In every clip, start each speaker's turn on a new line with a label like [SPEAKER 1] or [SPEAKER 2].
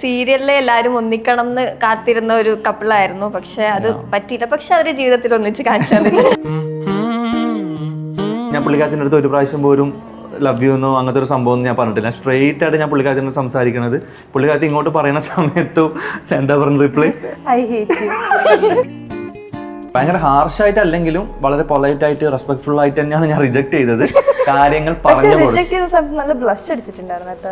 [SPEAKER 1] സീരിയലിലെ എല്ലാവരും ഒന്നിക്കണം എന്ന് കാത്തിരുന്ന ഒരു കപ്പിളായിരുന്നു. പക്ഷെ അത് പറ്റിയില്ല. പക്ഷെ അവരുടെ ജീവിതത്തിൽ ഒന്നിച്ച് കാണിച്ചു തന്നിട്ടുണ്ട്.
[SPEAKER 2] ഞാൻ പുള്ളിക്കാരത്തിൻ്റെ അടുത്ത് ഒരു പ്രാവശ്യം പോലും ലവ് യു എന്നോ അങ്ങനത്തെ ഒരു സംഭവം ഞാൻ പറഞ്ഞിട്ടില്ല. സ്ട്രെയിറ്റ് ആയിട്ട് ഞാൻ പുള്ളിക്കാരത്തിനോട് സംസാരിക്കുന്നത്. പുള്ളിക്കാരത്തി ഇങ്ങോട്ട് പറയുന്ന സമയത്തും എന്താ പറയുക റിപ്ലൈ
[SPEAKER 3] ഐ ഹേറ്റ് യു.
[SPEAKER 2] ഭയങ്കര ഹാർഷായിട്ട് അല്ലെങ്കിലും വളരെ പൊളൈറ്റ് ആയിട്ട് റെസ്പെക്ട്ഫുൾ ആയിട്ട് തന്നെയാണ് ഞാൻ റിജക്ട് ചെയ്തത്. കാര്യങ്ങൾ പറഞ്ഞു
[SPEAKER 3] റിജക്ട് ചെയ്ത സമയത്ത് നല്ല ബ്ലഷ് അടിച്ചിട്ടുണ്ടായിരുന്നു കേട്ടോ.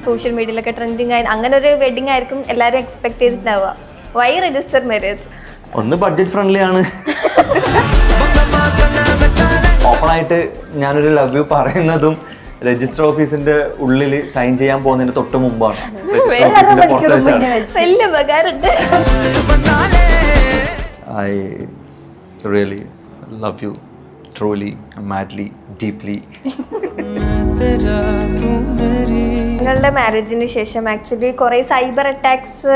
[SPEAKER 1] സോഷ്യൽ മീഡിയയിലൊക്കെ ട്രെൻഡിങ് ആയി അങ്ങനെ ഒരു വെഡിങ് ആയിരിക്കും എല്ലാവരും എക്സ്പെക്ട് ചെയ്തിട്ടുണ്ടാവുക. Why register marriage?
[SPEAKER 2] ഒന്ന് ബഡ്ജറ്റ് ഫ്രണ്ട്ലി ആണ്. ഓപ്പൺ ആയിട്ട് ഞാനൊരു ലവ് യു പറയുന്നതും രജിസ്റ്റർ ഓഫീസിന്റെ ഉള്ളിൽ സൈൻ ചെയ്യാൻ പോകുന്നതിന് തൊട്ട് മുമ്പാണ്. ഓഫീസിന്റെ പുറത്ത് വെച്ചാണ്.
[SPEAKER 1] വലിയ ഉപകാരമുണ്ട്.
[SPEAKER 2] I really love you truly, madly, deeply.
[SPEAKER 1] നിങ്ങളുടെ മാരേജിന് ശേഷം ആക്ച്വലി കുറെ സൈബർ അറ്റാക്സ്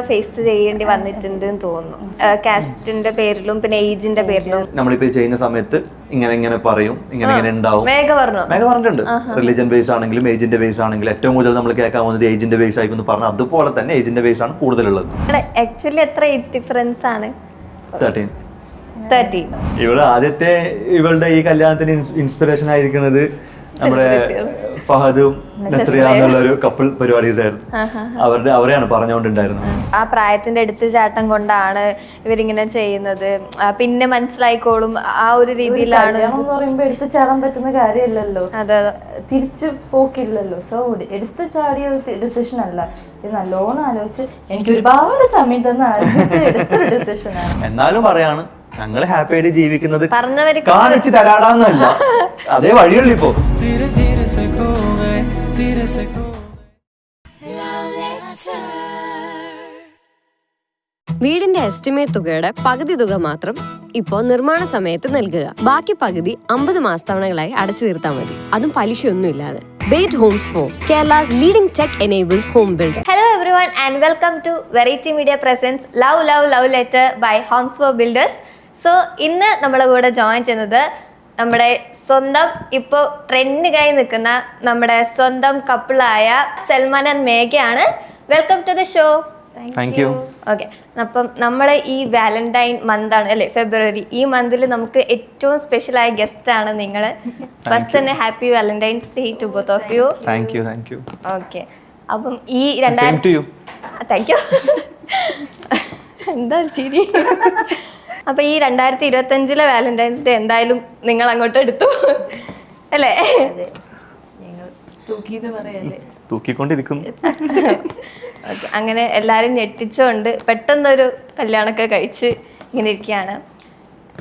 [SPEAKER 1] ഫേസ് ചെയ്യേണ്ടി വന്നിട്ടുണ്ട് എന്ന് തോന്നുന്നു. കാസ്റ്റിന്റെ പേരിലും പിന്നെ ഏജിന്റെ പേരിലും.
[SPEAKER 2] നമ്മളിപ്പോ ചെയ്യുന്ന സമയത്ത് ഇങ്ങനെ പറയും, ഇങ്ങനെ ഉണ്ടാവും.
[SPEAKER 1] മേഘ
[SPEAKER 2] പറഞ്ഞിട്ടുണ്ട്. റിലീജിയൻ ബേസ് ആണെങ്കിലും ഏജിന്റെ ബേസ് ആണെങ്കിലും ഏറ്റവും കൂടുതൽ നമ്മൾ കേൾക്കാൻ പോകുന്നത് ഏജിന്റെ ബേസ് ആയിക്കൊന്ന് പറഞ്ഞു. അതുപോലെ തന്നെ ഏജിന്റെ ബേസ് ആണ് കൂടുതലുള്ളത്.
[SPEAKER 1] ആക്ച്വലി എത്ര ഏജ് ഡിഫറൻസ് ആണ്?
[SPEAKER 2] 13. ഇവിടെ ആദ്യത്തെ ഇവളുടെ ഈ കല്യാണത്തിന് ഇൻസ്പിറേഷൻ ആയിരിക്കുന്നത് നമ്മുടെ ഫഹദും നസ്രിയ എന്നുള്ള ഒരു കപ്പിൾ പരിപാടീസ് ആയിരുന്നു. അവരെയാണ് പറഞ്ഞുകൊണ്ടുണ്ടായിരുന്നത്.
[SPEAKER 1] ആ പ്രായത്തിന്റെ എടുത്തുചാട്ടം കൊണ്ടാണ് ഇവരിങ്ങനെ ചെയ്യുന്നത്. പിന്നെ മനസ്സിലായിക്കോളും ആ ഒരു രീതിയിലാണ്.
[SPEAKER 3] പറയുമ്പോ എടുത്തു ചാടാൻ പറ്റുന്ന കാര്യമല്ലല്ലോ.
[SPEAKER 1] അതെ,
[SPEAKER 3] തിരിച്ചു പോക്കില്ലല്ലോ. സോ എടുത്തു ചാടിയ ഡിസിഷൻ അല്ല ഇത്. നല്ലോണം ആലോചിച്ച് എനിക്ക് ഒരുപാട് സമയം തന്നെ ആലോചിച്ച് എടുത്തൊരു ഡിസിഷനാണ്.
[SPEAKER 2] എന്നാലും പറയാണ് ഞങ്ങൾ ഹാപ്പി ആയിട്ട് ജീവിക്കുന്നത്
[SPEAKER 1] പറഞ്ഞവര്
[SPEAKER 2] കാണിച്ച് തരാടാന്നല്ല, അതേ വഴിയുള്ളൂ ഇപ്പോ.
[SPEAKER 4] വീടിന്റെ എസ്റ്റിമേറ്റ് തുകയുടെ പകുതി തുക മാത്രം ഇപ്പോൾ നിർമ്മാണ സമയത്ത് നൽകുക. ബാക്കി പകുതി 50 മാസത്തവണകളായി അടച്ചു തീർത്താൽ മതി. അതും പലിശയൊന്നും ഇല്ലാതെ. ബേറ്റ് homes for Kerala's leading tech enabled home builder.
[SPEAKER 1] Hello everyone and welcome to Variety Media presents love letter by homes for builders. So ഇന്ന് നമ്മളെ കൂടെ ജോയിൻ ചെയ്യുന്നത് നമ്മുടെ സ്വന്തം ഇപ്പോൾ ട്രെൻഡിങ്ങായി നിൽക്കുന്ന നമ്മുടെ സ്വന്തം കപ്പിളായ സൽമാൻ ആൻഡ് മേഘയാണ്. Welcome to the show.
[SPEAKER 2] Thank you.
[SPEAKER 1] Okay, അപ്പം നമ്മൾ ഈ വാലന്റൈൻ മന്താണ് അല്ലേ, ഫെബ്രുവരി. ഈ മന്തിൽ നമുക്ക് ഏറ്റവും സ്പെഷ്യൽ ആയ ഗസ്റ്റ് ആണ് നിങ്ങൾ. ഫസ്റ്റ് തന്നെ happy Valentine's day to both of you.
[SPEAKER 2] Thank you.
[SPEAKER 1] Okay, അപ്പം ഈ
[SPEAKER 2] താങ്ക് യു.
[SPEAKER 1] എന്താ ശരി. അപ്പൊ ഈ 2025 വാലന്റൈൻസ് ഡേ എന്തായാലും നിങ്ങൾ അങ്ങോട്ട് എടുത്തു അല്ലേ?
[SPEAKER 2] തൂക്കിക്കൊണ്ടിരിക്കുന്നു.
[SPEAKER 1] ഓക്കെ, അങ്ങനെ എല്ലാരും ഞെട്ടിച്ചുകൊണ്ട് പെട്ടെന്നൊരു കല്യാണമൊക്കെ കഴിച്ച് ഇങ്ങനെ ഇരിക്കുകയാണ്.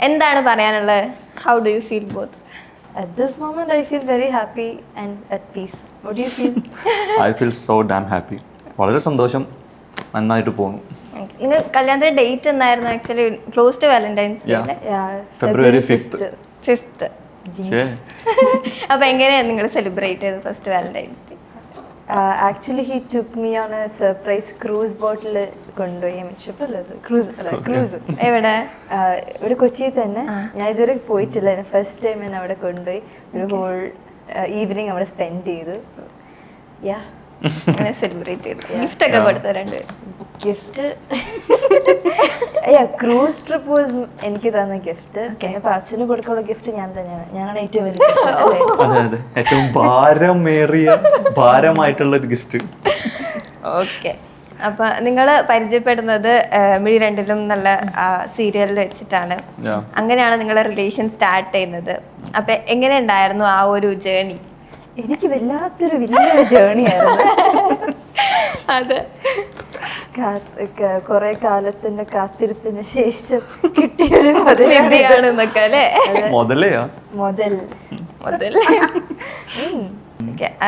[SPEAKER 1] എന്താണ് പറയാനുള്ളത്? How do you feel both?
[SPEAKER 3] At this moment I feel very happy and at peace. What do you feel?
[SPEAKER 2] I feel so damn happy. വളരെ സന്തോഷം, നന്നായിട്ട് പോകുന്നു.
[SPEAKER 1] നിങ്ങൾ കല്യാണത്തിന്റെ ഡേറ്റ് എന്നായിരുന്നു? Actually close to Valentine's day അല്ലേ?
[SPEAKER 2] February 5th.
[SPEAKER 1] അപ്പൊ എങ്ങനെയാണ് നിങ്ങൾ സെലിബ്രേറ്റ് ചെയ്തത് first Valentine's day?
[SPEAKER 3] Actually he took me on a surprise cruise boat-ൽ കൊണ്ടുപോയി. ക്രൂസ്
[SPEAKER 1] എവിടെ?
[SPEAKER 3] ഇവിടെ കൊച്ചിയിൽ തന്നെ. ഞാൻ ഇതുവരെ പോയിട്ടില്ല. ഫസ്റ്റ് ടൈം ഞാൻ അവിടെ കൊണ്ടുപോയി ഒരു ഹോൾ ഈവനിങ് അവിടെ സ്പെൻഡ് ചെയ്തു.
[SPEAKER 1] അങ്ങനെ സെലിബ്രേറ്റ് ചെയ്തു. ഗിഫ്റ്റ് ഒക്കെ കൊടുത്ത രണ്ട്
[SPEAKER 3] ഗിഫ്റ്റ് ക്രൂസ് ട്രിപ്പ് വാസ് എനിക്ക് തന്ന ഗിഫ്റ്റ്. പിന്നെ അച്ഛന് കൊടുക്കാനുള്ള ഗിഫ്റ്റ് ഞാൻ തന്നെയാണ്. ഞങ്ങളുടെ ഏറ്റവും വലിയ
[SPEAKER 2] ഏറ്റവും ഭാരമായിട്ടുള്ള ഒരു ഗിഫ്റ്റ്.
[SPEAKER 1] ഓക്കെ, അപ്പൊ നിങ്ങൾ പരിചയപ്പെടുന്നത് മിഴി രണ്ടിലും നല്ല സീരിയലിൽ വെച്ചിട്ടാണ്. അങ്ങനെയാണ് നിങ്ങളുടെ റിലേഷൻ സ്റ്റാർട്ട് ചെയ്യുന്നത്. അപ്പൊ എങ്ങനെ ഉണ്ടായിരുന്നു ആ ഒരു ജേർണി?
[SPEAKER 3] എനിക്ക് വല്ലാത്തൊരു വലിയൊരു ജേർണി ആയിരുന്നു.
[SPEAKER 1] അതെ,
[SPEAKER 3] കുറെ കാലത്തിന്റെ കാത്തിരിപ്പിന് ശേഷം കിട്ടിയൊരു
[SPEAKER 1] മുതൽ.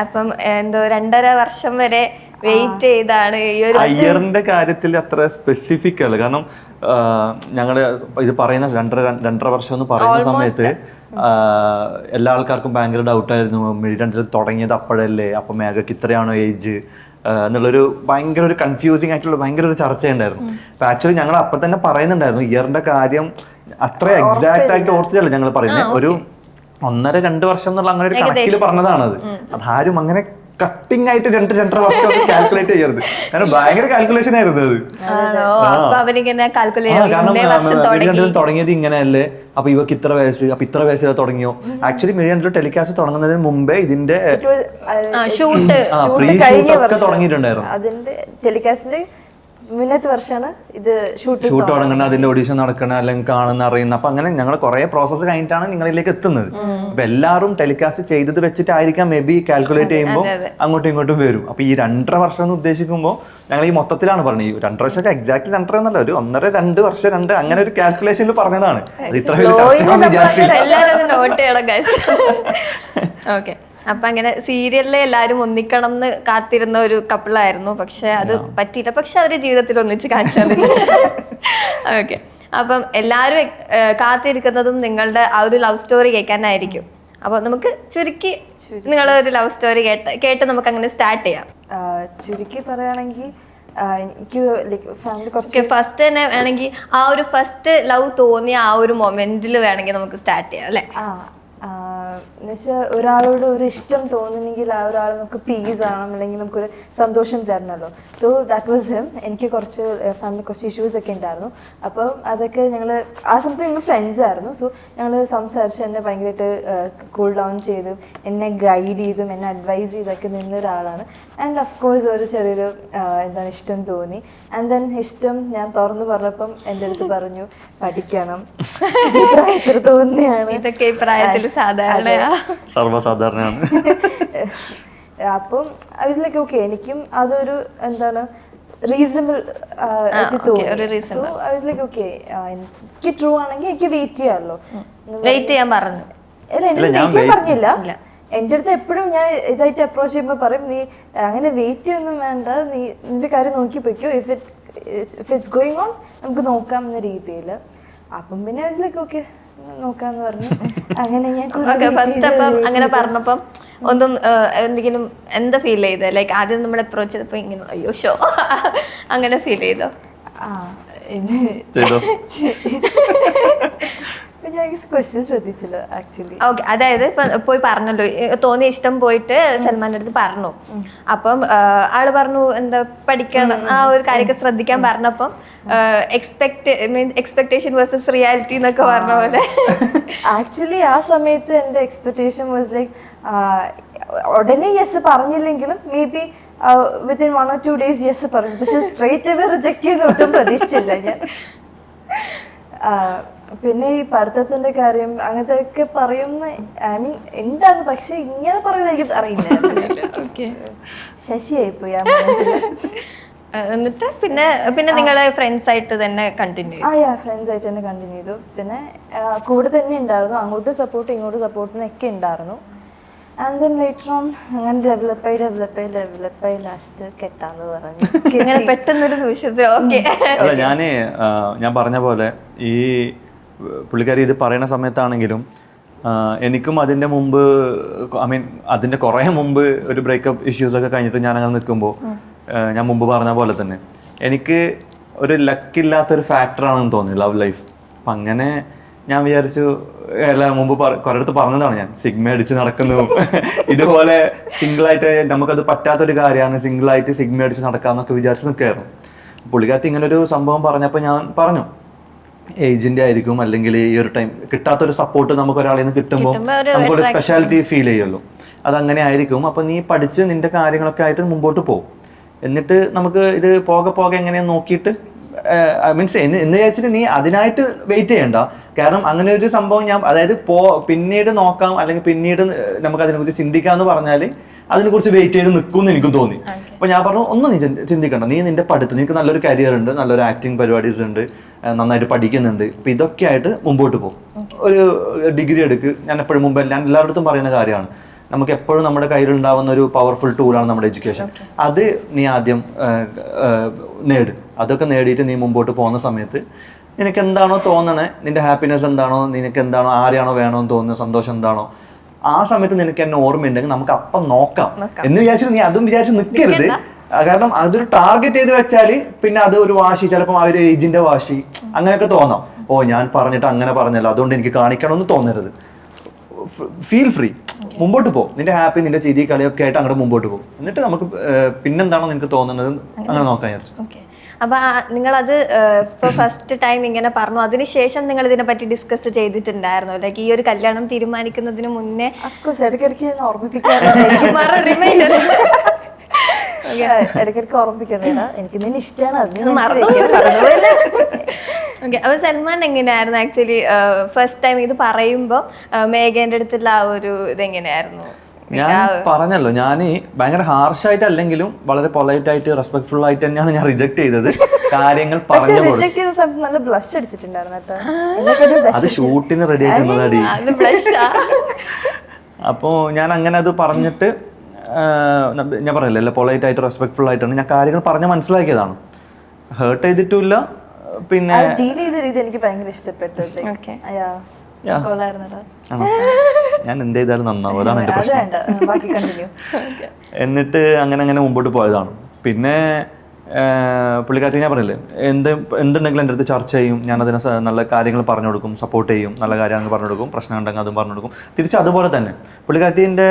[SPEAKER 1] അപ്പം എന്തോ 2.5 വർഷം വരെ വെയിറ്റ് ചെയ്താണ് ഈ ഒരു
[SPEAKER 2] അയ്യറിന്റെ കാര്യത്തിൽ അത്ര സ്പെസിഫിക് അല്ല. കാരണം ഞങ്ങള് ഇത് പറയുന്ന 2.5 വർഷം എന്ന് പറയുന്ന സമയത്ത് എല്ലാ ആൾക്കാർക്കും ഭയങ്കര ഡൗട്ടായിരുന്നു. മിഴി രണ്ടിൽ തുടങ്ങിയത് അപ്പോഴല്ലേ, അപ്പൊ മേഘക്ക് ഇത്രയാണോ ഏജ് എന്നുള്ളൊരു ഭയങ്കര ഒരു കൺഫ്യൂസിങ് ആയിട്ടുള്ള ഭയങ്കര ഒരു ചർച്ചയുണ്ടായിരുന്നു. അപ്പൊ ആക്ച്വലി ഞങ്ങൾ അപ്പൊ തന്നെ പറയുന്നുണ്ടായിരുന്നു ഇയറിന്റെ കാര്യം അത്ര എക്സാക്ട് ആയിട്ട് ഓർത്തില്ല ഞങ്ങൾ പറയുന്നത്. ഒരു 1.5-2 വർഷം എന്നുള്ള അങ്ങനെ ഒരു കണക്കിൽ പറഞ്ഞതാണത്. അതാരും അങ്ങനെ കട്ടിങ് ആയിട്ട് 2-2.5 വർഷം കാൽക്കുലേറ്റ് ചെയ്യരുത്. കാരണം ഭയങ്കര കാൽക്കുലേഷൻ ആയിരുന്നു അത്. തുടങ്ങിയത് ഇങ്ങനെയല്ലേ, അപ്പൊ ഇവർക്ക് ഇത്ര വയസ്സ്, അപ്പൊ ഇത്ര വയസ്സിൽ തുടങ്ങിയോ. ആക്ച്വലി മിഴി ടെലികാസ്റ്റ് തുടങ്ങുന്നതിന് മുമ്പേ ഇതിന്റെ പ്രീ ഷൂട്ട് ഒക്കെ തുടങ്ങിയിട്ടുണ്ടായിരുന്നു.
[SPEAKER 3] അതിന്റെ ടെലികാസ്റ്റിന്റെ മുന്നത്തെ വർഷമാണ് ഇത് ഷൂട്ട്
[SPEAKER 2] തുടങ്ങുന്നത്, അതിന്റെ ഓഡീഷൻ നടക്കണം, അല്ലെങ്കിൽ കാണുന്ന അറിയുന്ന. അപ്പൊ അങ്ങനെ ഞങ്ങൾ കുറെ പ്രോസസ്സ് കഴിഞ്ഞിട്ടാണ് നിങ്ങളിലേക്ക് എത്തുന്നത്. അപ്പൊ എല്ലാവരും ടെലികാസ്റ്റ് ചെയ്തത് വെച്ചിട്ടായിരിക്കാം മേ ബി കാൽക്കുലേറ്റ് ചെയ്യുമ്പോൾ അങ്ങോട്ടും ഇങ്ങോട്ടും വരും. അപ്പൊ ഈ 2.5 വർഷം എന്ന് ഉദ്ദേശിക്കുമ്പോൾ ഞങ്ങൾ ഈ മൊത്തത്തിലാണ് പറഞ്ഞത്. ഈ 2.5 വർഷം എക്സാക്ട് 2.5 എന്നല്ല, ഒരു 1.5-2 വർഷം അങ്ങനെ ഒരു കാൽക്കുലേഷനിൽ പറഞ്ഞതാണ്. അത് ഇത്ര
[SPEAKER 1] ഓക്കെ. അപ്പൊ അങ്ങനെ സീരിയലിലെ എല്ലാരും ഒന്നിക്കണം എന്ന് കാത്തിരുന്ന ഒരു കപ്പിളായിരുന്നു. പക്ഷെ അത് പറ്റിയില്ല. പക്ഷെ അവരുടെ ജീവിതത്തിൽ ഒന്നിച്ച് കാണിച്ചു തന്നിട്ട്. ഓക്കെ. അപ്പം എല്ലാരും കാത്തിരിക്കുന്നതും നിങ്ങളുടെ ആ ഒരു ലവ് സ്റ്റോറി കേൾക്കാനായിരിക്കും. അപ്പൊ നമുക്ക് ചുരുക്കി നിങ്ങളുടെ ഒരു ലവ് സ്റ്റോറി കേട്ട് നമുക്ക് അങ്ങനെ സ്റ്റാർട്ട് ചെയ്യാം.
[SPEAKER 3] ചുരുക്കി പറയുകയാണെങ്കിൽ എനിക്ക് ഫാമിലി കുറച്ച്
[SPEAKER 1] ഫസ്റ്റ് തന്നെ വേണമെങ്കിൽ ആ ഒരു ഫസ്റ്റ് ലവ് തോന്നിയ ആ ഒരു മൊമെന്റിൽ വേണമെങ്കിൽ നമുക്ക് സ്റ്റാർട്ട് ചെയ്യാം അല്ലെ.
[SPEAKER 3] എന്നുവെച്ചാൽ ഒരാളോട് ഒരു ഇഷ്ടം തോന്നുന്നെങ്കിൽ ആ ഒരാൾ നമുക്ക് പീസ് ആവണം, അല്ലെങ്കിൽ നമുക്കൊരു സന്തോഷം തരണമല്ലോ. So that was him. എനിക്ക് കുറച്ച് ഫാമിലി കുറച്ച് ഇഷ്യൂസ് ഒക്കെ ഉണ്ടായിരുന്നു. അപ്പം അതൊക്കെ ഞങ്ങൾ ആ സമയത്ത് ഞങ്ങൾ ഫ്രണ്ട്സ് ആയിരുന്നു. സോ ഞങ്ങൾ സംസാരിച്ച് എന്നെ ഭയങ്കരമായിട്ട് കൂൾ ഡൗൺ ചെയ്തു, എന്നെ ഗൈഡ് ചെയ്തും എന്നെ അഡ്വൈസ് ചെയ്തൊക്കെ നിന്ന ഒരാളാണ്. ആൻഡ് ഓഫ് കോഴ്സ് ഒരു ചെറിയൊരു എന്താണ് ഇഷ്ടം തോന്നി. ആൻഡ് ദെൻ ഇഷ്ടം ഞാൻ തുറന്നു പറഞ്ഞപ്പം എൻ്റെ അടുത്ത് പറഞ്ഞു പഠിക്കണം, പ്രായത്തിൽ തോന്നിയാണ്.
[SPEAKER 1] ഇതൊക്കെ ഈ പ്രായത്തിൽ
[SPEAKER 2] സർവ്വസാധാരണമാണ്.
[SPEAKER 3] അപ്പം ഐ വാസ് ലൈക്ക് ഓക്കെ, എനിക്കും അതൊരു എന്താണ് റീസണബിൾ ആയിട്ട് തോന്നി. So I was like okay, എനിക്ക് ട്രൂ ആണെങ്കിൽ എനിക്ക് വെയിറ്റ് ചെയ്യാമല്ലോ.
[SPEAKER 1] വെയിറ്റ് ചെയ്യാൻ പറഞ്ഞു.
[SPEAKER 3] അല്ല, എനിക്ക് വെയിറ്റ് ചെയ്യാൻ പറഞ്ഞില്ല. എൻ്റെ അടുത്ത് എപ്പോഴും ഞാൻ ഇതായിട്ട് അപ്രോച്ച് ചെയ്യുമ്പോൾ പറയും, നീ അങ്ങനെ വെയിറ്റ് ചെയ്യൊന്നും വേണ്ട, നീ നിന്റെ കാര്യം നോക്കി പോയിക്കോ, ഇഫ് ഇറ്റ്സ് ഗോയിങ് ഓൺ നമുക്ക് നോക്കാം എന്ന രീതിയിൽ. അപ്പം പിന്നെ ഐ വാസ് ലൈക്ക് ഓക്കെ നോക്കാന്ന് പറഞ്ഞു. അങ്ങനെ ഞാൻ
[SPEAKER 1] ഫസ്റ്റ് അപ്പം അങ്ങനെ പറഞ്ഞപ്പം ഒന്നും എന്തെങ്കിലും എന്താ ഫീൽ ചെയ്ത്? ലൈക്ക് ആദ്യം നമ്മൾ അപ്രോച്ച് ചെയ്തപ്പോ ഇങ്ങനെ അയ്യോ ഷോ അങ്ങനെ ഫീൽ ചെയ്തോ?
[SPEAKER 3] ഞാൻ ക്വസ്റ്റ്യൻ ശ്രദ്ധിച്ചില്ല ആക്ച്വലി.
[SPEAKER 1] ഓക്കെ. അതായത് ഇപ്പൊ പോയി പറഞ്ഞല്ലോ, തോന്നിയ ഇഷ്ടം പോയിട്ട് സൽമാന്റെ അടുത്ത് പറഞ്ഞു. അപ്പം ആള് പറഞ്ഞു എന്താ പഠിക്കണം, ആ ഒരു കാര്യമൊക്കെ ശ്രദ്ധിക്കാൻ പറഞ്ഞപ്പം എക്സ്പെക്ടേഷൻ വേഴ്സസ് റിയാലിറ്റി എന്നൊക്കെ പറഞ്ഞ പോലെ.
[SPEAKER 3] ആക്ച്വലി ആ സമയത്ത് എൻ്റെ എക്സ്പെക്ടേഷൻ വാസ് ലൈക്ക് ഉടനെ യെസ് പറഞ്ഞില്ലെങ്കിലും maybe within 1 or 2 days yes പറഞ്ഞു. പക്ഷെ സ്ട്രേറ്റ് അവേ റിജക്ട് ചെയ്യുന്ന ഒട്ടും പ്രതീക്ഷിച്ചില്ല ഞാൻ. പിന്നെ ഈ പഠിത്തത്തിന്റെ കാര്യം അങ്ങനത്തെ ഒക്കെ പറയുന്ന ഐ മീൻ ഉണ്ടാകും, പക്ഷെ ഇങ്ങനെ പറയുന്നത് എനിക്ക് അറിയില്ല. ശശിയായിപ്പോയി ആ മൊമെന്റില്.
[SPEAKER 1] എന്നിട്ട് പിന്നെ നിങ്ങളെ ഫ്രണ്ട്സ് ആയിട്ട് തന്നെ കണ്ടിന്യൂ ചെയ്തു?
[SPEAKER 3] ഫ്രണ്ട്സ് ആയിട്ട് തന്നെ കണ്ടിന്യൂ ചെയ്തു. പിന്നെ കൂടെ തന്നെ ഉണ്ടായിരുന്നു, അങ്ങോട്ടും സപ്പോർട്ട് ഇങ്ങോട്ടും സപ്പോർട്ടിനൊക്കെ ഉണ്ടായിരുന്നു. ആൻഡ് ദെൻ ലേറ്റർ ഓൺ അങ്ങനെ ഡെവലപ്പായി ലാസ്റ്റ് കെട്ടാന്ന് പറഞ്ഞു.
[SPEAKER 1] ഇങ്ങനെ പെട്ടെന്നൊരു നിമിഷത്തിൽ ഓക്കെ.
[SPEAKER 2] അല്ല, ഞാൻ പറഞ്ഞ പോലെ ഈ പുള്ളിക്കാരി ഇത് പറയുന്ന സമയത്താണെങ്കിലും എനിക്കും അതിൻ്റെ മുമ്പ് അതിൻ്റെ കുറേ മുമ്പ് ഒരു ബ്രേക്കപ്പ് ഇഷ്യൂസൊക്കെ കഴിഞ്ഞിട്ട് ഞാൻ അങ്ങനെ നിൽക്കുമ്പോൾ ഞാൻ മുമ്പ് പറഞ്ഞ പോലെ തന്നെ എനിക്ക് ഒരു ലക്കില്ലാത്തൊരു ഫാക്ടറാണെന്ന് തോന്നി ലവ് ലൈഫ്. അപ്പം അങ്ങനെ ഞാൻ വിചാരിച്ചു, എല്ലാം മുമ്പ് കുറേ അടുത്ത് പറഞ്ഞതാണ്, ഞാൻ സിഗ്മ അടിച്ച് നടക്കുന്നു, ഇതുപോലെ സിംഗിളായിട്ട് നമുക്കത് പറ്റാത്തൊരു കാര്യമാണ്, സിംഗിളായിട്ട് സിഗ്മ അടിച്ച് നടക്കാമെന്നൊക്കെ വിചാരിച്ച് നിൽക്കുകയായിരുന്നു. പുള്ളിക്കാരത്തി ഇങ്ങനൊരു സംഭവം പറഞ്ഞപ്പോൾ ഞാൻ പറഞ്ഞു ഏജിൻ്റെ ആയിരിക്കും, അല്ലെങ്കിൽ ഈ ഒരു ടൈം കിട്ടാത്തൊരു സപ്പോർട്ട് നമുക്ക് ഒരാളിൽ നിന്ന് കിട്ടുമ്പോൾ നമുക്കൊരു സ്പെഷ്യാലിറ്റി ഫീൽ ചെയ്യുമല്ലോ, അതങ്ങനെ ആയിരിക്കും. അപ്പോൾ നീ പഠിച്ച് നിന്റെ കാര്യങ്ങളൊക്കെ ആയിട്ട് മുമ്പോട്ട് പോകും, എന്നിട്ട് നമുക്ക് ഇത് പോകെ എങ്ങനെയാന്ന് നോക്കിയിട്ട് മീൻസ് എന്ന് വിചാരിച്ചിട്ട് നീ അതിനായിട്ട് വെയിറ്റ് ചെയ്യണ്ട. കാരണം അങ്ങനെ ഒരു സംഭവം അതായത് പിന്നീട് നോക്കാം, അല്ലെങ്കിൽ പിന്നീട് നമുക്ക് അതിനെക്കുറിച്ച് ചിന്തിക്കാമെന്ന് പറഞ്ഞാൽ അതിനെക്കുറിച്ച് വെയിറ്റ് ചെയ്ത് നിൽക്കുമെന്ന് എനിക്കും തോന്നി. അപ്പോൾ ഞാൻ പറഞ്ഞു, ഒന്നും നീ ചിന്തിക്കണ്ട, നീ നിന്റെ പഠിത്തം, നിനക്ക് നല്ലൊരു കരിയർ ഉണ്ട്, നല്ലൊരു ആക്ടിങ് പരിപാടീസ് ഉണ്ട്, നന്നായിട്ട് പഠിക്കുന്നുണ്ട്, അപ്പോൾ ഇതൊക്കെ ആയിട്ട് മുമ്പോട്ട് പോകും. ഒരു ഡിഗ്രി എടുക്ക്. ഞാൻ എപ്പോഴും മുമ്പ് ഞാൻ എല്ലാവരുടെ അടുത്തും പറയുന്ന കാര്യമാണ്, നമുക്ക് എപ്പോഴും നമ്മുടെ കയ്യിലുണ്ടാവുന്ന ഒരു പവർഫുൾ ടൂളാണ് നമ്മുടെ എഡ്യൂക്കേഷൻ. അത് നീ ആദ്യം നേട്. അതൊക്കെ നേടിയിട്ട് നീ മുമ്പോട്ട് പോകുന്ന സമയത്ത് നിനക്ക് എന്താണോ തോന്നണേ, നിന്റെ ഹാപ്പിനെസ് എന്താണോ, നിനക്ക് എന്താണോ, ആരെയാണോ വേണമെന്ന് തോന്നുന്ന സന്തോഷം എന്താണോ, ആ സമയത്ത് നിനക്ക് എന്നെ ഓർമ്മയുണ്ടെങ്കിൽ നമുക്ക് അപ്പം നോക്കാം എന്ന് വിചാരിച്ചിട്ട് നീ അതും വിചാരിച്ച് നിൽക്കരുത്. കാരണം അതൊരു ടാർഗറ്റ് ചെയ്ത് വെച്ചാൽ പിന്നെ അത് ഒരു വാശി, ചിലപ്പോൾ ആ ഒരു ഏജിന്റെ വാശി അങ്ങനെയൊക്കെ തോന്നാം. ഓ, ഞാൻ പറഞ്ഞിട്ട് അങ്ങനെ പറഞ്ഞല്ലോ, അതുകൊണ്ട് എനിക്ക് കാണിക്കണമെന്ന് തോന്നരുത്. ഫീൽ ഫ്രീ, മുമ്പോട്ട് പോകും, നിന്റെ ഹാപ്പി നിന്റെ ചിരി കളിയൊക്കെ ആയിട്ട് അങ്ങോട്ട് മുമ്പോട്ട് പോകും, എന്നിട്ട് നമുക്ക് പിന്നെന്താണോ നിനക്ക് തോന്നുന്നത് അങ്ങനെ നോക്കാൻ വിചാരിച്ചു.
[SPEAKER 1] ഓക്കെ. അപ്പൊ നിങ്ങളത് ഇപ്പൊ ഫസ്റ്റ് ടൈം ഇങ്ങനെ പറഞ്ഞു, അതിനുശേഷം നിങ്ങൾ ഇതിനെ പറ്റി ഡിസ്കസ് ചെയ്തിട്ടുണ്ടായിരുന്നു? ലൈക്ക് ഈ ഒരു കല്യാണം തീരുമാനിക്കുന്നതിന് മുന്നേ?
[SPEAKER 3] അഫ്കോഴ്സ് ഇടയ്ക്കിടയ്ക്ക് ഞാൻ ഓർമ്മിപ്പിക്കാറുണ്ട്.
[SPEAKER 1] റിമൈൻഡർ
[SPEAKER 3] ഇടയ്ക്കിടയ്ക്ക് ഓർമ്മിപ്പിക്കുന്നില്ല, എനിക്ക് നിന്നെ ഇഷ്ടമാണ്, അത്
[SPEAKER 1] ഓക്കെ. അപ്പൊ സൽമാൻ എങ്ങനെയായിരുന്നു ആക്ച്വലി ഫസ്റ്റ് ടൈം ഇത് പറയുമ്പോ മേഘന്റെ അടുത്തുള്ള ആ ഒരു ഇതെങ്ങനെയായിരുന്നു?
[SPEAKER 2] ഞാൻ പറഞ്ഞല്ലോ, ഞാൻ ഭയങ്കര ഹാർഷായിട്ട് അല്ലെങ്കിലും വളരെ പൊളൈറ്റ് ആയിട്ട് റെസ്പെക്ട്ഫുൾ ആയിട്ട് തന്നെയാണ് ഞാൻ റിജക്ട് ചെയ്തത്. കാര്യങ്ങൾ പറഞ്ഞു
[SPEAKER 3] റിജക്ട് ചെയ്ത സമയത്ത് നല്ല ബ്ലഷ് അടിച്ചിട്ടുണ്ടായിരുന്നു കേട്ടോ.
[SPEAKER 2] അത് ഷൂട്ടിന് റെഡി ആക്കുന്നതടി. അപ്പോൾ ഞാൻ അങ്ങനെ അത് പറഞ്ഞിട്ട് ഞാൻ പറഞ്ഞില്ല, പൊളൈറ്റ് ആയിട്ട് റെസ്പെക്ട്ഫുൾ ആയിട്ടാണ് ഞാൻ കാര്യങ്ങൾ പറഞ്ഞ് മനസ്സിലാക്കിയതാണ്. ഹേർട്ട് ചെയ്തിട്ടില്ല. പിന്നെ
[SPEAKER 3] ഡീൽ ചെയ്ത രീതി എനിക്ക് ഭയങ്കര ഇഷ്ടപ്പെട്ടു.
[SPEAKER 2] ഞാൻ എന്ത് ചെയ്താലും നന്നാവും, അതാണ് എൻ്റെ പ്രശ്നം. എന്നിട്ട് അങ്ങനെ അങ്ങനെ മുമ്പോട്ട് പോയതാണ്. പിന്നെ പുള്ളിക്കാരത്തി ഞാൻ പറഞ്ഞില്ലേ, എന്തുണ്ടെങ്കിലും എൻ്റെ അടുത്ത് ചർച്ച ചെയ്യും, ഞാൻ അതിനെ നല്ല കാര്യങ്ങൾ പറഞ്ഞു കൊടുക്കും, സപ്പോർട്ട് ചെയ്യും, നല്ല കാര്യങ്ങൾ പറഞ്ഞു കൊടുക്കും, പ്രശ്നം ഉണ്ടെങ്കിൽ അതും പറഞ്ഞു കൊടുക്കും. തിരിച്ച് അതുപോലെ തന്നെ പുള്ളിക്കാരത്തിൻ്റെ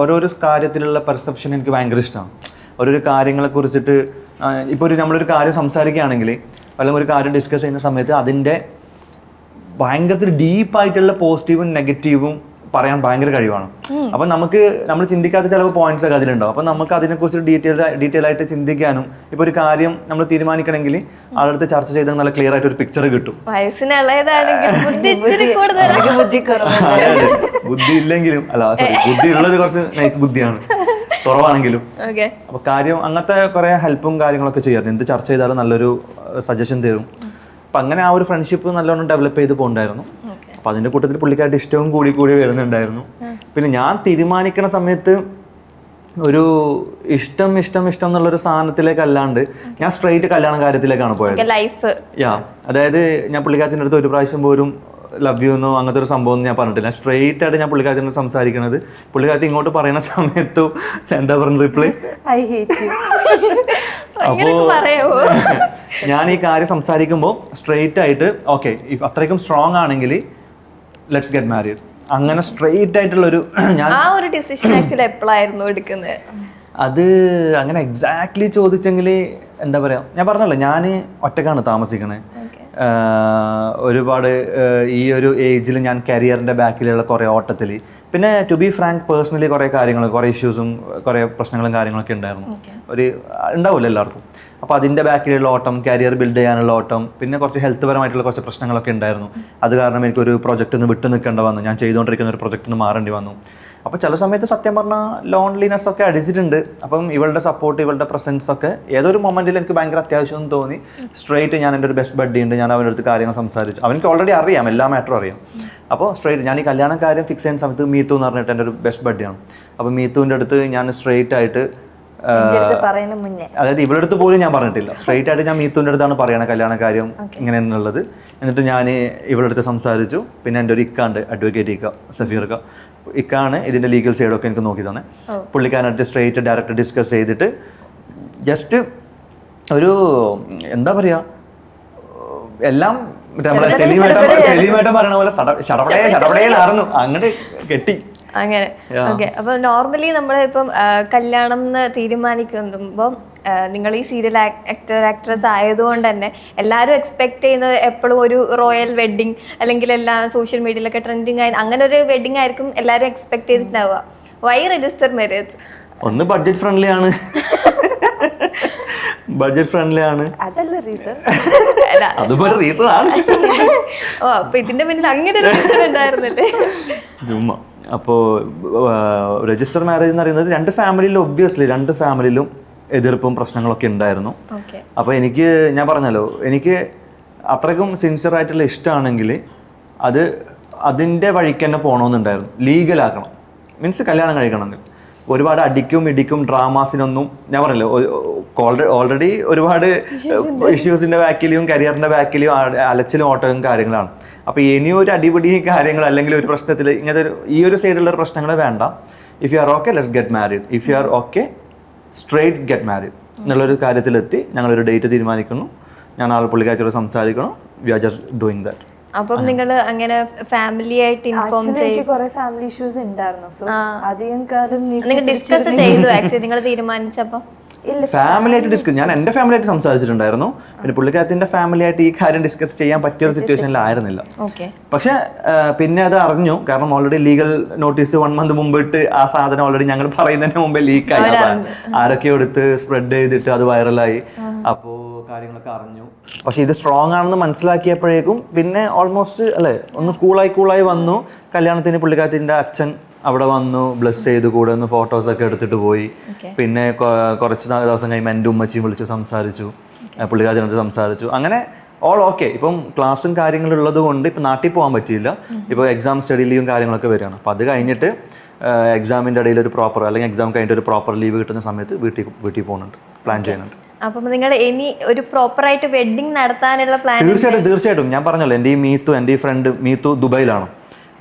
[SPEAKER 2] ഓരോരോ കാര്യത്തിലുള്ള പെർസെപ്ഷൻ എനിക്ക് ഭയങ്കര ഇഷ്ടമാണ്. ഓരോരോ കാര്യങ്ങളെ കുറിച്ചിട്ട് ഇപ്പോൾ നമ്മളൊരു കാര്യം സംസാരിക്കുകയാണെങ്കിൽ, അല്ലെങ്കിൽ ഒരു കാര്യം ഡിസ്കസ് ചെയ്യുന്ന സമയത്ത് അതിൻ്റെ ഭയങ്കര ഡീപ്പായിട്ടുള്ള പോസിറ്റീവും നെഗറ്റീവും പറയാൻ ഭയങ്കര കഴിവാണ്. അപ്പം നമ്മൾ ചിന്തിക്കാത്ത ചിലപ്പോൾ പോയിന്റ്സ് ഒക്കെ അതിലുണ്ടാവും. അപ്പം നമുക്ക് അതിനെക്കുറിച്ച് ഡീറ്റെയിൽ ആയിട്ട് ചിന്തിക്കാനും, ഇപ്പോൾ ഒരു കാര്യം നമ്മൾ തീരുമാനിക്കണമെങ്കിൽ ആളടുത്ത് ചർച്ച ചെയ്താൽ നല്ല ക്ലിയർ ആയിട്ട് ഒരു പിക്ചർ കിട്ടും. ബുദ്ധി ഇല്ലെങ്കിലും ബുദ്ധി ഉള്ളത് കുറച്ച് നൈസ് ബുദ്ധിയാണ്, കുറവാണെങ്കിലും. അപ്പൊ കാര്യം അങ്ങനത്തെ കുറെ ഹെൽപ്പും കാര്യങ്ങളൊക്കെ ചെയ്യാറുണ്ട്. എന്ത് ചർച്ച ചെയ്താലും നല്ലൊരു സജഷൻ തരും. അപ്പൊ അങ്ങനെ ആ ഒരു ഫ്രണ്ട്ഷിപ്പ് നല്ലോണം ഡെവലപ്പ് ചെയ്ത് പോകുന്നുണ്ടായിരുന്നു. അപ്പൊ അതിന്റെ കൂട്ടത്തിൽ പുള്ളിക്കാരുടെ ഇഷ്ടവും കൂടി വരുന്നുണ്ടായിരുന്നു. പിന്നെ ഞാൻ തീരുമാനിക്കുന്ന സമയത്ത് ഒരു ഇഷ്ടം എന്നുള്ളൊരു സാധനത്തിലേക്ക് അല്ലാണ്ട് ഞാൻ സ്ട്രെയിറ്റ് കല്യാണ കാര്യത്തിലേക്കാണ് പോയത്. അതായത് ഞാൻ പുള്ളിക്കാരത്തിൻ്റെ അടുത്ത് ഒരു പ്രാവശ്യം പോലും ലവ് യു എന്നോ അങ്ങനത്തെ ഒരു സംഭവം ഞാൻ പറഞ്ഞിട്ടില്ല. സ്ട്രെയിറ്റ് ആയിട്ട് ഞാൻ പുള്ളിക്കാരത്തിനോട് സംസാരിക്കുന്നത്. പുള്ളിക്കാരത്തി ഇങ്ങോട്ട് പറയുന്ന സമയത്തും എന്താ പറയുക റിപ്ലൈ,
[SPEAKER 3] ഐ ഹേറ്റ് യു.
[SPEAKER 2] അപ്പോൾ ഞാൻ ഈ കാര്യം സംസാരിക്കുമ്പോൾ സ്ട്രെയിറ്റ് ആയിട്ട് ഓക്കെ, അത്രയ്ക്കും സ്ട്രോങ് ആണെങ്കിൽ ലെറ്റ്സ് ഗെറ്റ് മാരീഡ്, അങ്ങനെ സ്ട്രെയിറ്റ് ആയിട്ടുള്ളൊരു ഞാൻ
[SPEAKER 1] ആ ഒരു ഡിസിഷൻ ആക്ച്വലി എപ്പോഴായിരുന്നു എടുക്കുന്നത്?
[SPEAKER 2] അത് അങ്ങനെ എക്സാക്ട്ലി ചോദിച്ചെങ്കിൽ എന്താ പറയുക, ഞാൻ പറഞ്ഞല്ലോ ഞാൻ ഒറ്റക്കാണ് താമസിക്കണേ. ഒരുപാട് ഈ ഒരു ഏജിൽ ഞാൻ കരിയറിൻ്റെ ബാക്കിലുള്ള കുറേ ഓട്ടത്തിൽ, പിന്നെ ടു ബി ഫ്രാങ്ക് പേഴ്സണലി കുറേ കാര്യങ്ങൾ, കുറേ ഇഷ്യൂസും കുറേ പ്രശ്നങ്ങളും കാര്യങ്ങളൊക്കെ ഉണ്ടായിരുന്നു. ഉണ്ടാവില്ല എല്ലാവർക്കും. അപ്പോൾ അതിൻ്റെ ബാക്കിലുള്ള ഓട്ടം, കരിയർ ബിൽഡ് ചെയ്യാനുള്ള ഓട്ടം, പിന്നെ കുറച്ച് ഹെൽത്ത് പരമായിട്ടുള്ള കുറച്ച് പ്രശ്നങ്ങളൊക്കെ ഉണ്ടായിരുന്നു. അത് കാരണം എനിക്കൊരു പ്രൊജക്റ്റ് നിന്ന് വിട്ടു നിൽക്കേണ്ട വന്നു. ഞാൻ ചെയ്തുകൊണ്ടിരിക്കുന്ന ഒരു പ്രൊജക്റ്റ് നിന്ന് മാറേണ്ടി വന്നു. അപ്പോൾ ചില സമയത്ത് സത്യം പറഞ്ഞാൽ ലോൺലിനെസ് ഒക്കെ അടിച്ചിട്ടുണ്ട്. അപ്പം ഇവളുടെ സപ്പോർട്ട്, ഇവളുടെ പ്രസൻസ് ഒക്കെ ഏതൊരു മൊമെൻറ്റിൽ എനിക്ക് ഭയങ്കര അത്യാവശ്യം തോന്നി. സ്ട്രെയിറ്റ് ഞാൻ എൻ്റെ ഒരു ബെസ്റ്റ് ബഡ്ഡി ഉണ്ട്, ഞാൻ അവൻ്റെ അടുത്ത് കാര്യങ്ങൾ സംസാരിച്ചു. അവനക്ക് ഓൾറെഡി അറിയാം, എല്ലാ മാറ്ററും അറിയാം. അപ്പോൾ സ്ട്രെയിറ്റ് ഞാൻ ഈ കല്യാണ കാര്യം ഫിക്സ് ചെയ്യുന്ന സമയത്ത് മീത്തു എന്ന് പറഞ്ഞിട്ട് എൻ്റെ ഒരു ബെസ്റ്റ് ബഡ്ഡിയാണ്. അപ്പോൾ മീത്തുവിൻ്റെ അടുത്ത് ഞാൻ സ്ട്രെയിറ്റ് ആയിട്ട്, അതായത് ഇവളുടെ അടുത്ത് പോലും ഞാൻ പറഞ്ഞിട്ടില്ല, സ്ട്രെയിറ്റ് ആയിട്ട് ഞാൻ മീത്തുവിൻ്റെ അടുത്താണ് പറയണ കല്യാണ കാര്യം ഇങ്ങനെയാണുള്ളത്. എന്നിട്ട് ഞാൻ ഇവളുടെ അടുത്ത് സംസാരിച്ചു. പിന്നെ എൻ്റെ ഒരു ഇക്കാണ്ട്, അഡ്വക്കേറ്റ് ഇക്ക, സഫീർ ഇക്കാണ് ഇതിൻ്റെ ലീഗൽ സൈഡൊക്കെ എനിക്ക് നോക്കി തന്നെ. പുള്ളിക്കാരനായിട്ട് സ്ട്രെയിറ്റ് ഡയറക്റ്റ് ഡിസ്കസ് ചെയ്തിട്ട് ജസ്റ്റ് ഒരു എന്താ പറയുക, എല്ലാം നമ്മളെ സെലിമേട്ടൻ പറയണ പോലെ ഷടപടേലായിരുന്നു, അങ്ങോട്ട് കെട്ടി
[SPEAKER 1] അങ്ങനെ. ഓക്കെ. അപ്പൊ നോർമലി നമ്മളിപ്പം കല്യാണം എന്ന് തീരുമാനിക്കുമ്പോൾ നിങ്ങൾ ഈ സീരിയൽ ആക്ട്രസ് ആയതുകൊണ്ട് തന്നെ എല്ലാവരും എക്സ്പെക്ട് ചെയ്യുന്നത് എപ്പോഴും ഒരു റോയൽ വെഡിങ്, അല്ലെങ്കിൽ എല്ലാ സോഷ്യൽ മീഡിയയിലൊക്കെ ട്രെൻഡിങ് ആയി അങ്ങനെ ഒരു വെഡിങ് ആയിരിക്കും എല്ലാവരും എക്സ്പെക്ട് ചെയ്തിട്ടുണ്ടാവുക. Why register marriage?
[SPEAKER 2] ഒന്ന് ബഡ്ജറ്റ് ഫ്രണ്ട്ലി ആണ്, ബഡ്ജറ്റ് ഫ്രണ്ട്ലി ആണ്,
[SPEAKER 3] അതല്ല റീസൺ.
[SPEAKER 2] അതുപോലെ റീസൺ ആണ്.
[SPEAKER 1] ഓ, അപ്പൊ ഇതിന്റെ പിന്നിൽ അങ്ങനെ ഒരു റീസൺ ഉണ്ടായിരുന്നല്ലേ?
[SPEAKER 2] അപ്പോൾ രജിസ്റ്റർ മാരേജ് എന്ന് പറയുന്നത് രണ്ട് ഫാമിലിയിലും എതിർപ്പും പ്രശ്നങ്ങളൊക്കെ ഉണ്ടായിരുന്നു. അപ്പോൾ എനിക്ക്, ഞാൻ പറഞ്ഞല്ലോ, എനിക്ക് അത്രയ്ക്കും സിൻസിയർ ആയിട്ടുള്ള ഇഷ്ടമാണെങ്കിൽ അത് അതിൻ്റെ വഴിക്ക് തന്നെ പോകണമെന്നുണ്ടായിരുന്നു. ലീഗലാക്കണം, മീൻസ് കല്യാണം കഴിക്കണമെങ്കിൽ. ഒരുപാട് അടിക്കും ഇടിക്കും ഡ്രാമാസിനൊന്നും, ഞാൻ പറഞ്ഞല്ലോ, ഓൾറെഡി ഒരുപാട് ഇഷ്യൂസിൻ്റെ ബാക്കിലും കരിയറിൻ്റെ ബാക്കിലും അലച്ചിലും ഓട്ടവും കാര്യങ്ങളാണ്. അപ്പോൾ ഇനിയും ഒരു അടിപിടി കാര്യങ്ങൾ അല്ലെങ്കിൽ ഒരു പ്രശ്നത്തിൽ ഇങ്ങനത്തെ ഈ ഒരു സൈഡിലുള്ള പ്രശ്നങ്ങൾ വേണ്ട. If you are okay let's get married, if you are okay straight get married എന്നുള്ളൊരു കാര്യത്തിലെത്തി. ഞങ്ങളൊരു ഡേറ്റ് തീരുമാനിക്കുന്നു, ഞാൻ പുള്ളിക്കാരിയോട് സംസാരിക്കണം. We are just doing that.
[SPEAKER 1] അപ്പം നിങ്ങൾ അങ്ങനെ ഫാമിലി ആയിട്ട് ഇൻഫോം
[SPEAKER 3] Actually,
[SPEAKER 1] ചെയ്യും,
[SPEAKER 3] എനിക്ക് കുറെ ഫാമിലി ഇഷ്യൂസ് ഉണ്ടായിരുന്നു. സോ അധികം കാലം
[SPEAKER 1] നിങ്ങൾ ഡിസ്കസ് ചെയ്തു ആക്ച്വലി നിങ്ങൾ തീരുമാനിച്ചപ്പോ?
[SPEAKER 3] ഇല്ല,
[SPEAKER 2] ഫാമിലി ആയിട്ട് ഡിസ്കസ്, ഞാൻ എൻ്റെ ഫാമിലി ആയിട്ട് സംസാരിച്ചിട്ടുണ്ടായിരുന്നു. പിന്നെ പുള്ളിക്കാരത്തിന്റെ ഫാമിലി ആയിട്ട് ഈ കാര്യം ഡിസ്കസ് ചെയ്യാൻ പറ്റിയ ഒരു സിറ്റുവേഷനിലായിരുന്നില്ല.
[SPEAKER 1] ഓക്കെ.
[SPEAKER 2] പക്ഷെ പിന്നെ അത് അറിഞ്ഞു, കാരണം ഓൾറെഡി ലീഗൽ നോട്ടീസ് 1 month മുമ്പിട്ട് ആ സാധനം ഓൾറെഡി ഞങ്ങൾ പറയുന്നതിന് മുമ്പേ ലീക്കായി, ആരൊക്കെയോ എടുത്ത് സ്പ്രെഡ് ചെയ്തിട്ട് അത് വൈറലായി. അപ്പോൾ കാര്യങ്ങളൊക്കെ അറിഞ്ഞു. പക്ഷെ ഇത് സ്ട്രോങ് ആണെന്ന് മനസ്സിലാക്കിയപ്പോഴേക്കും പിന്നെ ഓൾമോസ്റ്റ് അല്ലേ ഒന്ന് കൂളായി വന്നു. കല്യാണത്തിന് പുള്ളിക്കാരത്തിന്റെ അച്ഛൻ അവിടെ വന്നു, ബ്ലെസ് ചെയ്ത് കൂടെ ഒന്ന് ഫോട്ടോസൊക്കെ എടുത്തിട്ട് പോയി. പിന്നെ കുറച്ച് ദിവസം കഴിയുമ്പോൾ എൻ്റെ ഉമ്മച്ചിയും വിളിച്ച് സംസാരിച്ചു, പുള്ളിക്കാരത്തിനടുത്ത് സംസാരിച്ചു. അങ്ങനെ ഓൾ ഓക്കെ. ഇപ്പം ക്ലാസ്സും കാര്യങ്ങളുള്ളത് കൊണ്ട് ഇപ്പം നാട്ടിൽ പോകാൻ പറ്റിയില്ല. ഇപ്പോൾ എക്സാം സ്റ്റഡി ലീവും കാര്യങ്ങളൊക്കെ വരികയാണ്. അപ്പോൾ അത് കഴിഞ്ഞിട്ട് എക്സാമിൻ്റെ ഇടയിൽ ഒരു പ്രോപ്പർ, അല്ലെങ്കിൽ എക്സാം കഴിഞ്ഞിട്ട് ഒരു പ്രോപ്പർ ലീവ് കിട്ടുന്ന സമയത്ത് വീട്ടിൽ പോകുന്നുണ്ട്, പ്ലാൻ ചെയ്യുന്നുണ്ട്.
[SPEAKER 1] അപ്പം നിങ്ങൾ ഇനി ഒരു പ്രോപ്പർ ആയിട്ട് വെഡിങ് നടത്താനുള്ള പ്ലാൻ?
[SPEAKER 2] തീർച്ചയായിട്ടും. ഞാൻ പറഞ്ഞല്ലോ, എൻ്റെ ഈ ഫ്രണ്ട് മീത്തു ദുബൈയിലാണ്.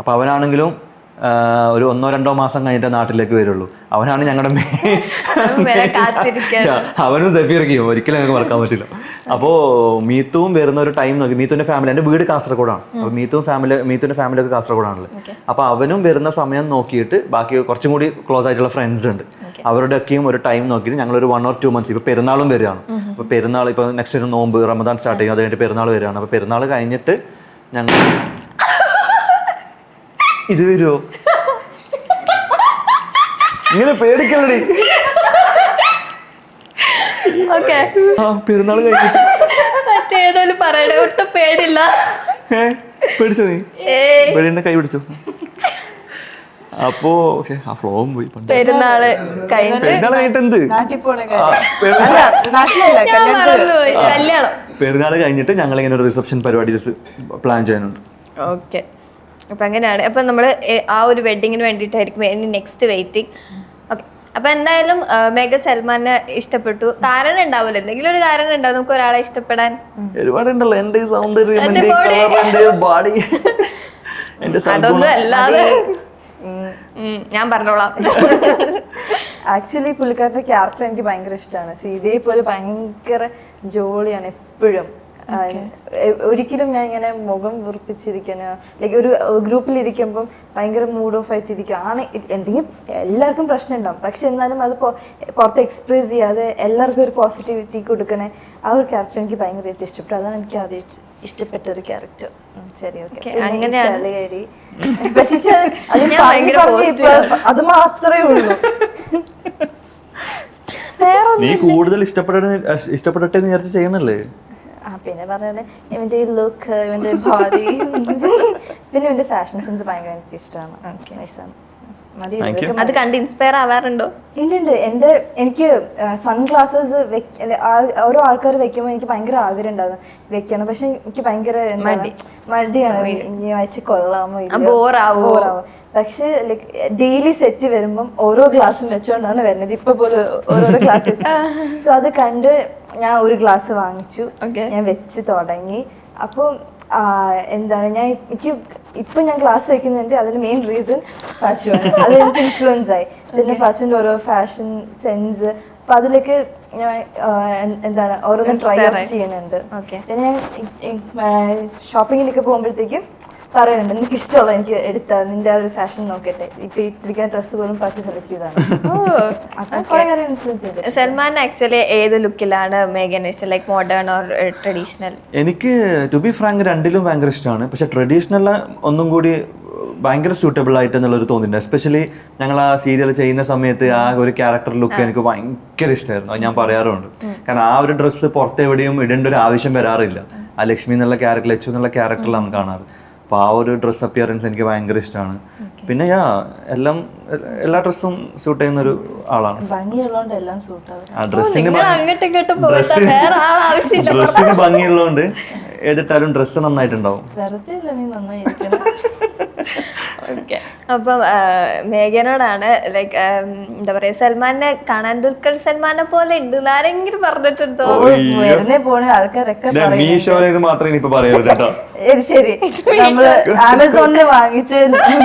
[SPEAKER 2] അപ്പോൾ അവനാണെങ്കിലും ഒരു 1-2 മാസം കഴിഞ്ഞിട്ട് നാട്ടിലേക്ക് വരുള്ളൂ. അവനാണ് ഞങ്ങളുടെ അവനും സഫീറയ്ക്കും ഒരിക്കലും ഞങ്ങൾക്ക് മറക്കാൻ പറ്റില്ല. അപ്പോൾ മീത്തുവും വരുന്ന ഒരു ടൈം നോക്കി, മീത്തുവിൻ്റെ ഫാമിലി, എൻ്റെ വീട് കാസർഗോഡാണ്. അപ്പോൾ മീത്തുവിൻ്റെ ഫാമിലിയൊക്കെ കാസർഗോഡാണല്ലോ. അപ്പോൾ അവനും വരുന്ന സമയം നോക്കിയിട്ട് ബാക്കി കുറച്ചും കൂടി ക്ലോസ് ആയിട്ടുള്ള ഫ്രണ്ട്സ് ഉണ്ട്, അവരുടെയൊക്കെയും ഒരു ടൈം നോക്കിയിട്ട് ഞങ്ങളൊരു 1 or 2 months, ഇപ്പോൾ പെരുന്നാളും വരികയാണ്. അപ്പോൾ പെരുന്നാൾ ഇപ്പോൾ നെക്സ്റ്റ് ഒരു നോമ്പ് റമദാൻ സ്റ്റാർട്ട് ചെയ്യും, അത് കഴിഞ്ഞിട്ട് പെരുന്നാൾ വരികയാണ്. അപ്പോൾ പെരുന്നാൾ കഴിഞ്ഞിട്ട് ഞങ്ങൾ ഇത് വരുമോ? ഇങ്ങനെ പേടിക്കല്ലടി. പെരുന്നാൾ കഴിഞ്ഞിട്ട്
[SPEAKER 1] മറ്റേതോലും പറയണേ, ഒട്ടും പേടില്ല.
[SPEAKER 2] പേടിച്ചോ നീ? പേടിന്റെ കൈ പിടിച്ചു. അപ്പോ ആ ഫ്ലോവും പോയി.
[SPEAKER 1] പെരുന്നാള്
[SPEAKER 2] കഴിഞ്ഞിട്ട് എന്ത്
[SPEAKER 1] കല്യാണം?
[SPEAKER 2] പെരുന്നാൾ കഴിഞ്ഞിട്ട് ഞങ്ങൾ ഇങ്ങനെ ഒരു റിസപ്ഷൻ പരിപാടി പ്ലാൻ ചെയ്യാനുണ്ട്.
[SPEAKER 1] ഓക്കെ. അപ്പം അങ്ങനെയാണ്. അപ്പം നമ്മൾ ആ ഒരു വെഡിങ്ങിന് വേണ്ടിയിട്ടായിരിക്കും ഇനി നെക്സ്റ്റ് വെയിറ്റിംഗ്. ഓക്കെ. അപ്പം എന്തായാലും മേഘ സൽമാനെ ഇഷ്ടപ്പെട്ടു. കാരണം ഉണ്ടാവില്ല, എന്തെങ്കിലും ഒരു കാരണം ഉണ്ടാവും നമുക്ക് ഒരാളെ ഇഷ്ടപ്പെടാൻ.
[SPEAKER 2] ഒരുപാടുണ്ടല്ലോ, എൻ്റെ സൗന്ദര്യം, എൻ്റെ കളർ, എൻ്റെ ബോഡി,
[SPEAKER 1] അതൊന്നും അല്ലാതെ ഞാൻ പറഞ്ഞോളാം.
[SPEAKER 3] ആക്ച്വലി പുള്ളിക്കാരുടെ ക്യാരക്ടർ എനിക്ക് ഭയങ്കര ഇഷ്ടമാണ്. ഇതേപോലെ ഭയങ്കര ജോളിയാണ് എപ്പോഴും. ഒരിക്കലും ഞാൻ ഇങ്ങനെ മുഖം വീർപ്പിച്ചിരിക്കുന്ന, ലൈക്ക് ഒരു ഗ്രൂപ്പിലിരിക്കുമ്പം ഭയങ്കര മൂഡ് ഓഫ് ആയിട്ടിരിക്കുക ആണ്. എന്തെങ്കിലും എല്ലാവർക്കും പ്രശ്നം ഉണ്ടാവും, പക്ഷെ എന്നാലും അത് പുറത്ത് എക്സ്പ്രസ് ചെയ്യാതെ എല്ലാവർക്കും ഒരു പോസിറ്റിവിറ്റി കൊടുക്കണേ. ആ ഒരു ക്യാരക്ടർ എനിക്ക് ഭയങ്കരമായിട്ട് ഇഷ്ടപ്പെട്ടു. അതാണ് എനിക്ക് ആദ്യം ഇഷ്ടപ്പെട്ട ഒരു ക്യാരക്ടർ. ശരി, ഓക്കെ. പക്ഷെ അത് മാത്രമേ ഉള്ളൂ.
[SPEAKER 2] നീ കൂടുതൽ ഇഷ്ടപ്പെടട്ടെ വിചാരിച്ച് ചെയ്യുന്നല്ലേ?
[SPEAKER 3] പിന്നെ പറഞ്ഞ ഇവന്റെ ലുക്ക്, ഇവന്റെ ബോഡി, പിന്നെ ഇവന്റെ ഫാഷൻ സെൻസ് ഭയങ്കര എനിക്ക് ഇഷ്ടമാണ്.
[SPEAKER 1] അത് കണ്ട് ഇൻസ്പയർ ആവാറുണ്ടോ?
[SPEAKER 3] ഉണ്ട്. എനിക്ക് സൺഗ്ലാസസ് ഓരോ ആൾക്കാർ വെക്കുമ്പോൾ എനിക്ക് ഭയങ്കര ആഗ്രഹം ഉണ്ടാകുന്നു വെക്കണം. പക്ഷെ എനിക്ക് ഭയങ്കര മടിയാണ്, ഇനി വെച്ച് കൊള്ളാമോ ബോറാവോ. പക്ഷെ ലൈക്ക് ഡെയിലി സെറ്റ് വരുമ്പം ഓരോ ഗ്ലാസ്സും വെച്ചോണ്ടാണ് വരുന്നത്. ഇപ്പൊ പോലും ഓരോരോ ഗ്ലാസ് വെച്ചു. സോ അത് കണ്ട് ഞാൻ ഒരു ഗ്ലാസ് വാങ്ങിച്ചു, ഞാൻ വെച്ച് തുടങ്ങി. അപ്പം എന്താണ് എനിക്ക് ഇപ്പം ഞാൻ ക്ലാസ് വെക്കുന്നുണ്ട്. അതിന് മെയിൻ റീസൺ പാച്ചുവാണ്. അത് എനിക്ക് ഇൻഫ്ലുവൻസ് ആയി. പിന്നെ പാച്ചുവിൻ്റെ ഓരോ ഫാഷൻ സെൻസ്, അപ്പം അതിലേക്ക് ഞാൻ എന്താണ് ഓരോന്നും ട്രൈ ഔട്ട് ചെയ്യുന്നുണ്ട്. പിന്നെ ഞാൻ ഷോപ്പിങ്ങിനൊക്കെ പോകുമ്പോഴത്തേക്കും പറയുന്നുണ്ട്, നിനക്ക് ഇഷ്ടമുള്ള എനിക്ക് എടുത്താൽ നിന്റെ ആ ഒരു ഫാഷൻ നോക്കട്ടെ. ഇപ്പൊ ഇട്ടിരിക്കുന്ന ഡ്രസ്സ് പോലും പാച്ച് സെലക്ട് ചെയ്താണ്. ഇൻഫ്ലുവൻസ് ചെയ്ത്.
[SPEAKER 1] സൽമാൻ ആക്ച്വലി ഏത് ലുക്കിലാണ് മേഘനെ ഇഷ്ടം, ലൈക്ക് മോഡേൺ ഓർ ട്രഡീഷണൽ?
[SPEAKER 2] എനിക്ക് ടു ബി ഫ്രാങ്ക് രണ്ടിലും ഭയങ്കര ഇഷ്ടമാണ്. പക്ഷെ ട്രഡീഷണൽ ഒന്നും കൂടി ഭയങ്കര സ്യൂട്ടബിൾ ആയിട്ട് എന്നുള്ളൊരു തോന്നിയിട്ടുണ്ട്. എസ്പെഷ്യലി ഞങ്ങൾ ആ സീരിയൽ ചെയ്യുന്ന സമയത്ത് ആ ഒരു ക്യാരക്ടർ ലുക്ക് എനിക്ക് ഭയങ്കര ഇഷ്ടമായിരുന്നു. അത് ഞാൻ പറയാറുണ്ട്. കാരണം ആ ഒരു ഡ്രസ്സ് പുറത്തെവിടെയും ഇടേണ്ട ഒരു ആവശ്യം വരാറില്ല. ആ ലക്ഷ്മി എന്നുള്ള ക്യാരക്ടർ, ലച്ചു എന്നുള്ള ക്യാരക്ടറിലാണ് കാണാറ്. അപ്പോൾ ആ ഒരു ഡ്രസ് അപ്പിയറൻസ് എനിക്ക് ഭയങ്കര ഇഷ്ടമാണ്. പിന്നെ എല്ലാ ഡ്രസ്സും സ്യൂട്ട് ചെയ്യുന്ന ഒരു ആളാണ്. ഡ്രസ്സിന് ഭംഗിയുള്ളതുകൊണ്ട് ഏതിട്ടാലും ഡ്രസ്സ് നന്നായിട്ടുണ്ടാവും.
[SPEAKER 1] അപ്പം മേഘനോടാണ് ലൈക്ക് എന്താ പറയാ, സൽമാനെ കാണാൻ ദുൽഖർ സൽമാനെ പോലെ ഉണ്ട് ആരെങ്കിലും പറഞ്ഞിട്ടുണ്ടോ?
[SPEAKER 3] ആൾക്കാരൊക്കെ
[SPEAKER 2] മാത്രമേ ഇപ്പൊ പറയാ.
[SPEAKER 3] ശരി, നമ്മള് ആമസോണിൽ വാങ്ങിച്ച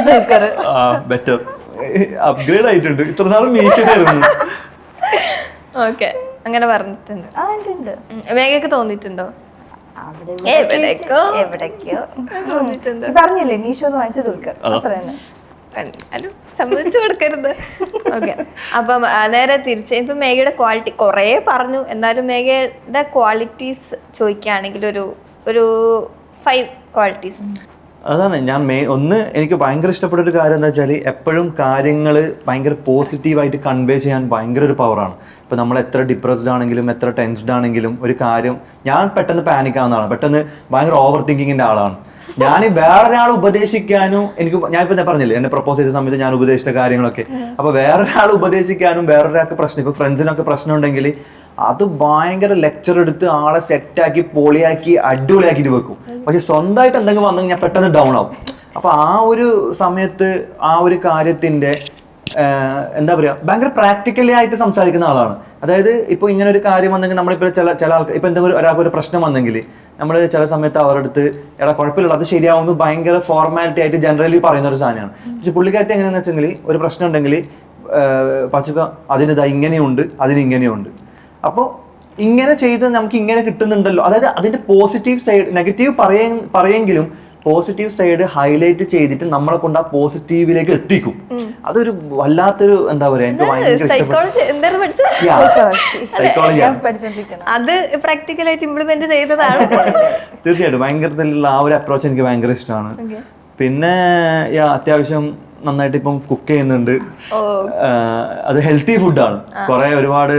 [SPEAKER 3] ദുൽഖർ
[SPEAKER 2] ബെറ്റർ അപ്ഗ്രേഡ് ആയിട്ടുണ്ട്. ഇത്ര നാളും മീഷോയിലായിരുന്നു.
[SPEAKER 1] ഓക്കെ, അങ്ങനെ പറഞ്ഞിട്ടുണ്ട്. മേഘക്ക് തോന്നിയിട്ടുണ്ടോ? എവിടേക്കോ
[SPEAKER 3] എവിടേക്കോ പറഞ്ഞില്ലേ മീഷോ ഒന്ന് വാങ്ങിച്ചു തീർക്കുക അത്ര തന്നെ.
[SPEAKER 1] എന്നാലും സമ്മതിച്ചു കൊടുക്കരുത്. ഓക്കെ, അപ്പം നേരെ തിരിച്ച് ഇപ്പം മേഘയുടെ ക്വാളിറ്റി കുറേ പറഞ്ഞു, എന്നാലും മേഘയുടെ ക്വാളിറ്റീസ് ചോദിക്കുകയാണെങ്കിൽ ഒരു 5 ക്വാളിറ്റീസ്.
[SPEAKER 2] അതാണ് ഞാൻ ഒന്ന് എനിക്ക് ഭയങ്കര ഇഷ്ടപ്പെട്ട ഒരു കാര്യം എന്താ വെച്ചാൽ എപ്പോഴും കാര്യങ്ങൾ ഭയങ്കര പോസിറ്റീവായിട്ട് കൺവേ ചെയ്യാൻ ഭയങ്കര ഒരു പവറാണ്. ഇപ്പം നമ്മൾ എത്ര ഡിപ്രസ്ഡ് ആണെങ്കിലും എത്ര ടെൻസ്ഡ് ആണെങ്കിലും ഒരു കാര്യം ഞാൻ പെട്ടെന്ന് പാനിക് ആവുന്ന ആളാണ്, പെട്ടെന്ന് ഭയങ്കര ഓവർ തിങ്കിങ്ങിൻ്റെ ആളാണ് ഞാൻ. വേറൊരാൾ ഉപദേശിക്കാനും ഞാനിപ്പോൾ ഞാൻ പറഞ്ഞില്ലേ എന്നെ പ്രപ്പോസ് ചെയ്ത സമയത്ത് ഞാൻ ഉപദേശിച്ച കാര്യങ്ങളൊക്കെ, അപ്പോൾ വേറൊരാൾ ഉപദേശിക്കാനും വേറൊരാൾക്ക് പ്രശ്നം, ഇപ്പോൾ ഫ്രണ്ട്സിനൊക്കെ പ്രശ്നം ഉണ്ടെങ്കിൽ അത് ഭയങ്കര ലെക്ചർ എടുത്ത് ആളെ സെറ്റാക്കി പൊളിയാക്കി അടിപൊളിയാക്കിയിട്ട് വെക്കും. പക്ഷെ സ്വന്തമായിട്ട് എന്തെങ്കിലും വന്നെങ്കിൽ ഞാൻ പെട്ടെന്ന് ഡൗൺ ആവും. അപ്പോൾ ആ ഒരു സമയത്ത് ആ ഒരു കാര്യത്തിൻ്റെ എന്താ പറയുക ഭയങ്കര പ്രാക്ടിക്കലി ആയിട്ട് സംസാരിക്കുന്ന ആളാണ്. അതായത് ഇപ്പോൾ ഇങ്ങനെ ഒരു കാര്യം വന്നെങ്കിൽ നമ്മളിപ്പോൾ ചില ആൾക്ക് ഇപ്പോൾ എന്തെങ്കിലും ഒരാൾക്ക് ഒരു പ്രശ്നം വന്നെങ്കിൽ നമ്മൾ ചില സമയത്ത് അവരുടെ അടുത്ത് എടാ കുഴപ്പമില്ല അത് ശരിയാവുന്നു ഭയങ്കര ഫോർമാലിറ്റി ആയിട്ട് ജനറലി പറയുന്ന ഒരു സാധനമാണ്. പക്ഷെ പുള്ളിക്കാരത്തി എങ്ങനെയാണെന്ന് വെച്ചെങ്കിൽ ഒരു പ്രശ്നം ഉണ്ടെങ്കിൽ പച്ചക്ക അതിനിതാ ഇങ്ങനെയുണ്ട് അതിനിങ്ങനെയുണ്ട്, അപ്പോൾ ഇങ്ങനെ ചെയ്ത് നമുക്ക് ഇങ്ങനെ കിട്ടുന്നുണ്ടല്ലോ. അതായത് അതിന്റെ പോസിറ്റീവ് സൈഡ് നെഗറ്റീവ് പറയെങ്കിലും പോസിറ്റീവ് സൈഡ് ഹൈലൈറ്റ് ചെയ്തിട്ട് നമ്മളെ കൊണ്ട് ആ പോസിറ്റീവിലേക്ക് എത്തിക്കും. അതൊരു വല്ലാത്തൊരു എന്താ പറയാ എനിക്ക് ഭയങ്കര
[SPEAKER 1] അത് പ്രാക്ടിക്കലായിട്ട് ഇംപ്ലിമെന്റ് ചെയ്തതാണ്.
[SPEAKER 2] തീർച്ചയായിട്ടും ഭയങ്കരത്തിലുള്ള ആ ഒരു അപ്രോച്ച് എനിക്ക് ഭയങ്കര ഇഷ്ടമാണ്. പിന്നെ അത്യാവശ്യം നന്നായിട്ട് ഇപ്പം കുക്ക് ചെയ്യുന്നുണ്ട്. അത് ഹെൽത്തി ഫുഡാണ്, കുറെ ഒരുപാട്